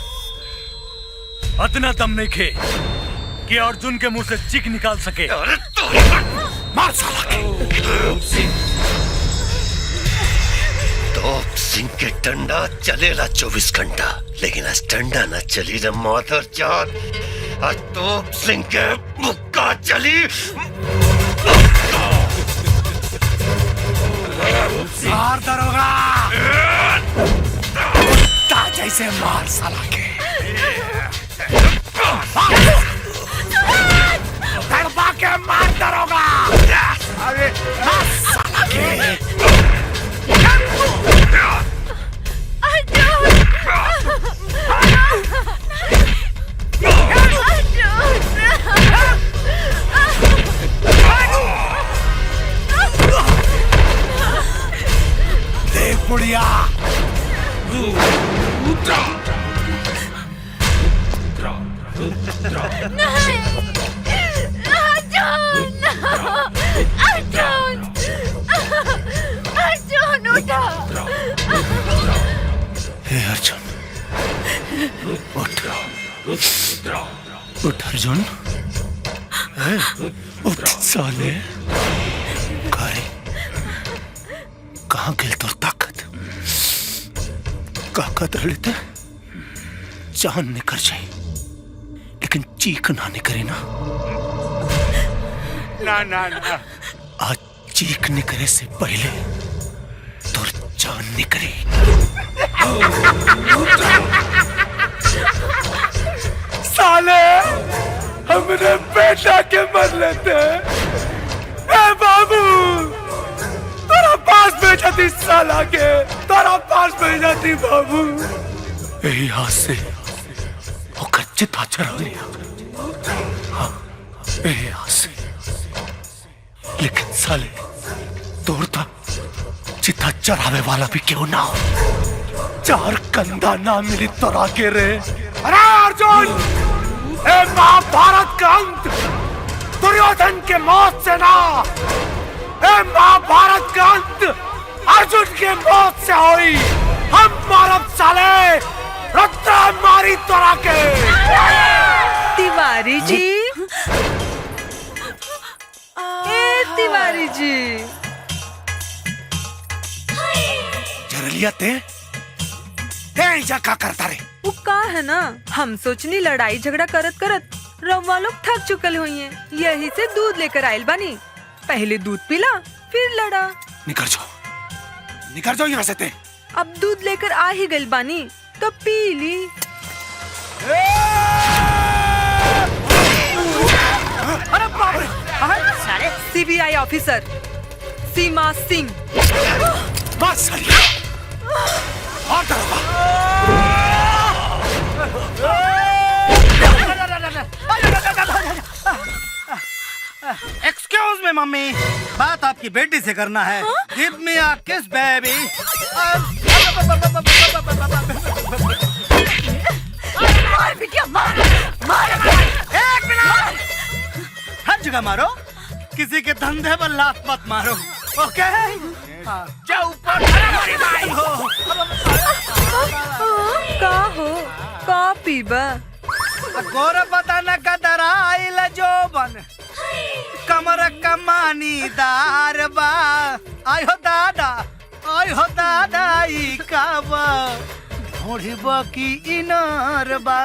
इतना दम नहीं खे कि अर्जुन के मुंह से चीख निकाल सके। मार साला के। तोप सिंह के डंडा चलेला 24 घंटा, लेकिन आज डंडा न चली रे माधर जान। आज तोप सिंह के मुक्का चली। मार दरोगा, कुत्ता जैसे मार साला के। तड़पा के मार दरोगा। अरे मार साला के। देख बुढ़िया, हे अर्जुन, उठ उठ अर्जुन, उठ साले। कहाँ गिल तो ताकत रहते जान निकल जाए, लेकिन चीख ना निकले ना। ना आज चीख निकले से पहले तो जान निकले। साले हमने बेटा के मर लेते। ए बाबू, तेरा पास भेजा थी साला के, तेरा पास भेजा थी बाबू। यही हाथ से होकर चिता चढ़ा लिया। हाँ, यही हाथ से। लेकिन साले तोड़ता चिता चढ़ावे वाला भी क्यों ना हो। चार कंधा ना मिली तोरा के रे। अरे अर्जुन, ए महाभारत का अंत दुर्योधन के मौत से ना, ए महाभारत का अंत अर्जुन के मौत से हुई। हम मारब साले, रुद्रा मारी तोरा के। तिवारी जी, ए तिवारी जी, भैया ते जा का करता रे? वो का है ना, हम सोचनी लड़ाई झगड़ा करत करत रवा लोग थक चुकल हुई हैं, यही से दूध लेकर आयल बानी। पहले दूध पिला फिर लड़ा। निकल जाओ यहाँ से ते। अब दूध लेकर आ ही गइल बानी तो पी ली। अरे बाप रे! सीबीआई ऑफिसर सीमा सिंह। बस और एक्सक्यूज मी मम्मी, बात आपकी बेटी से करना है। गिव मी अ किस बेबी। मार बिटिया मार, मार। एक मिनट, हर जगह मारो, किसी के धंधे पर लात मत मारो, ओके? का हो का पीबा? गोर बताना का दराइल जोबन, कमर कमानी दार बा। आय हो दादा ई काबा, ढोढ़ी बाकी इनार बा।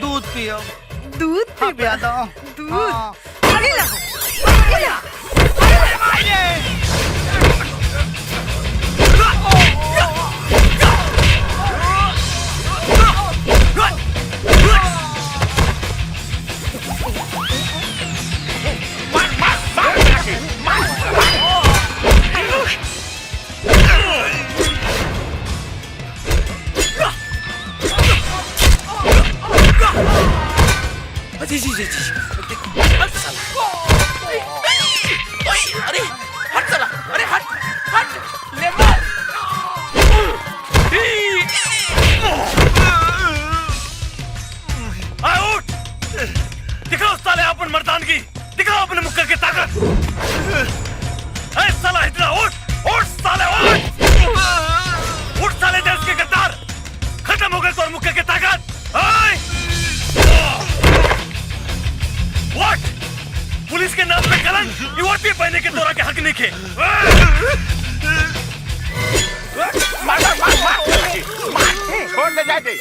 दूध पियो, दूध पिया दो। दूध अरे हट चला, अरे हट ले उठ, दिखाओ साले अपन मर्दानगी, दिखाओ अपने मुक्का की ताकत। ऐ साला हिजड़ा, उठ साले उठ साले देश के गद्दार, खत्म हो गए तो मुक्के की ताकत। व्हाट? पुलिस के नाम पे कलंक, ये वर्दी पहने के तोरा के हक नहीं खे। छोड़ दे जाते।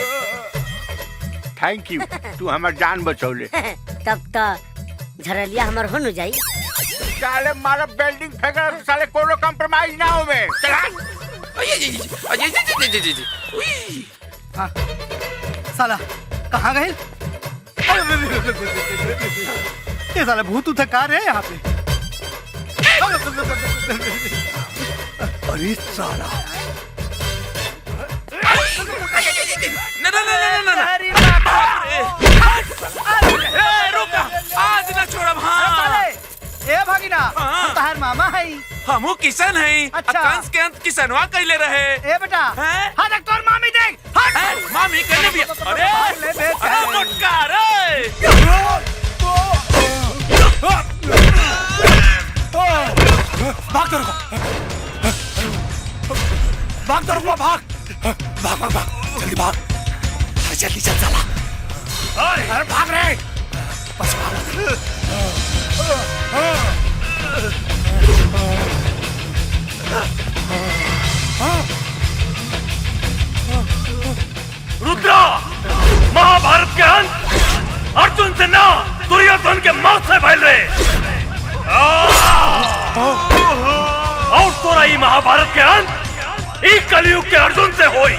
थैंक यू, तू हमार जान बचौले। तब तो झरलिया हमार हो न जाई। साले मारा बिल्डिंग फेंका, साले कोनो कंप्रोमाइज ना हो में। साला कहाँ गए? ये साला भूत उठा कार है यहाँ पे। अरे साला रुक, आज न छोड़ब। हाँ ए भागिना, हम तहार मामा है। हमू किशन है। अच्छा। कंस के अंत किसनवा कैले रहे। ए बेटा, हाँ देख तोर मामी देख। मामी कहने भी, अरे मुटका रे। भाग दो, भाग दो, भाग जल्दी भाग, जल्दी चल साला। अरे भाग रे, बस रुद्रा, महाभारत के अंत अर्जुन से ना दुर्योधन के मौत से फैल रहे। और तोरा ई महाभारत के अंत ई कलयुग के अर्जुन से होई।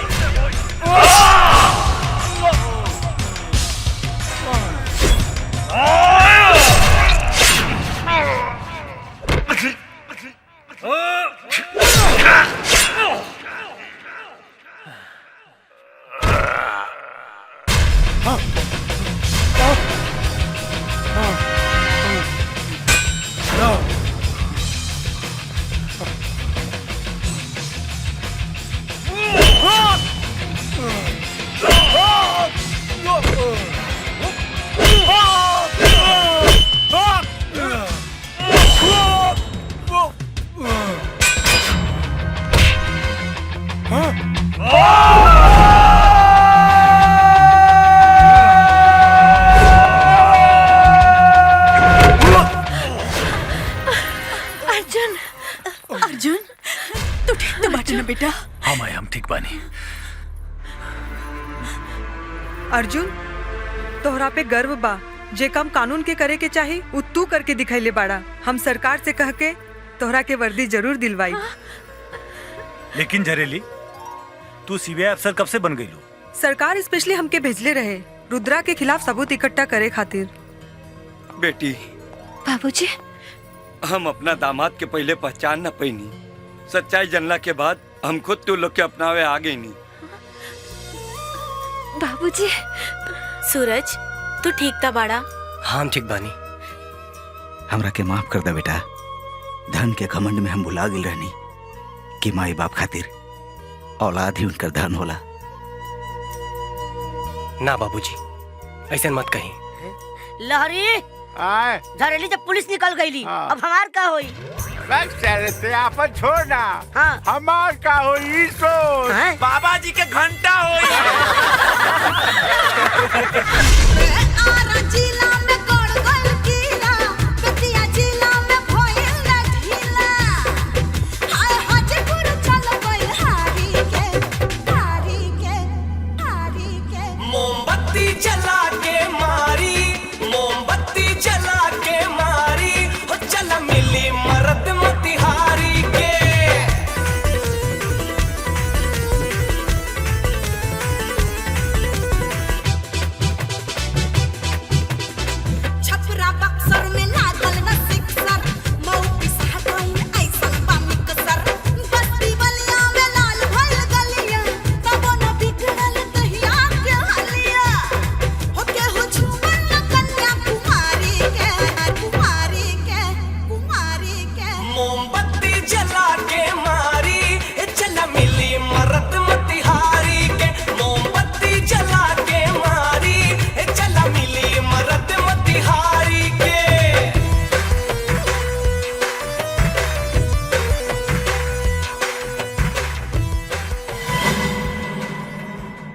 अर्जुन, अर्जुन, तू ठीक तो बाटे ना बेटा? हाँ माई हम ठीक बानी। अर्जुन तोहरा पे गर्व बा। जे काम कानून के करे के चाही उ तू करके दिखैले बाड़ा। हम सरकार से कह के तोहरा के वर्दी जरूर दिलवाई। लेकिन झरेली तू सीबीआई अफसर कब से बन गई लो? सरकार स्पेशली हमके भेजले रहे रुद्रा के खिलाफ सबूत इकट्ठा करे खातिर। बेटी बाबूजी हम अपना दामाद के पहले पहचान न पैनी। सच्चाई जानला के बाद हम खुद तू लोग के अपनावे आ गई नी। बाबूजी सूरज तू ठीक था बाड़ा? हाँ हम ठीक बानी। हमरा के माफ कर दे बेटा। धन के घमंड में हम भुला गिल रहनी कि माई बाप खातिर औलाद ही उनकर धन होला। ना बाबूजी ऐसा मत कहीं। लहरी झरेली जब पुलिस निकल गई अब हमार का होई? बस चलते आपन छोड़ना। हाँ। हमार का होई सो बाबा जी के घंटा होई। जिला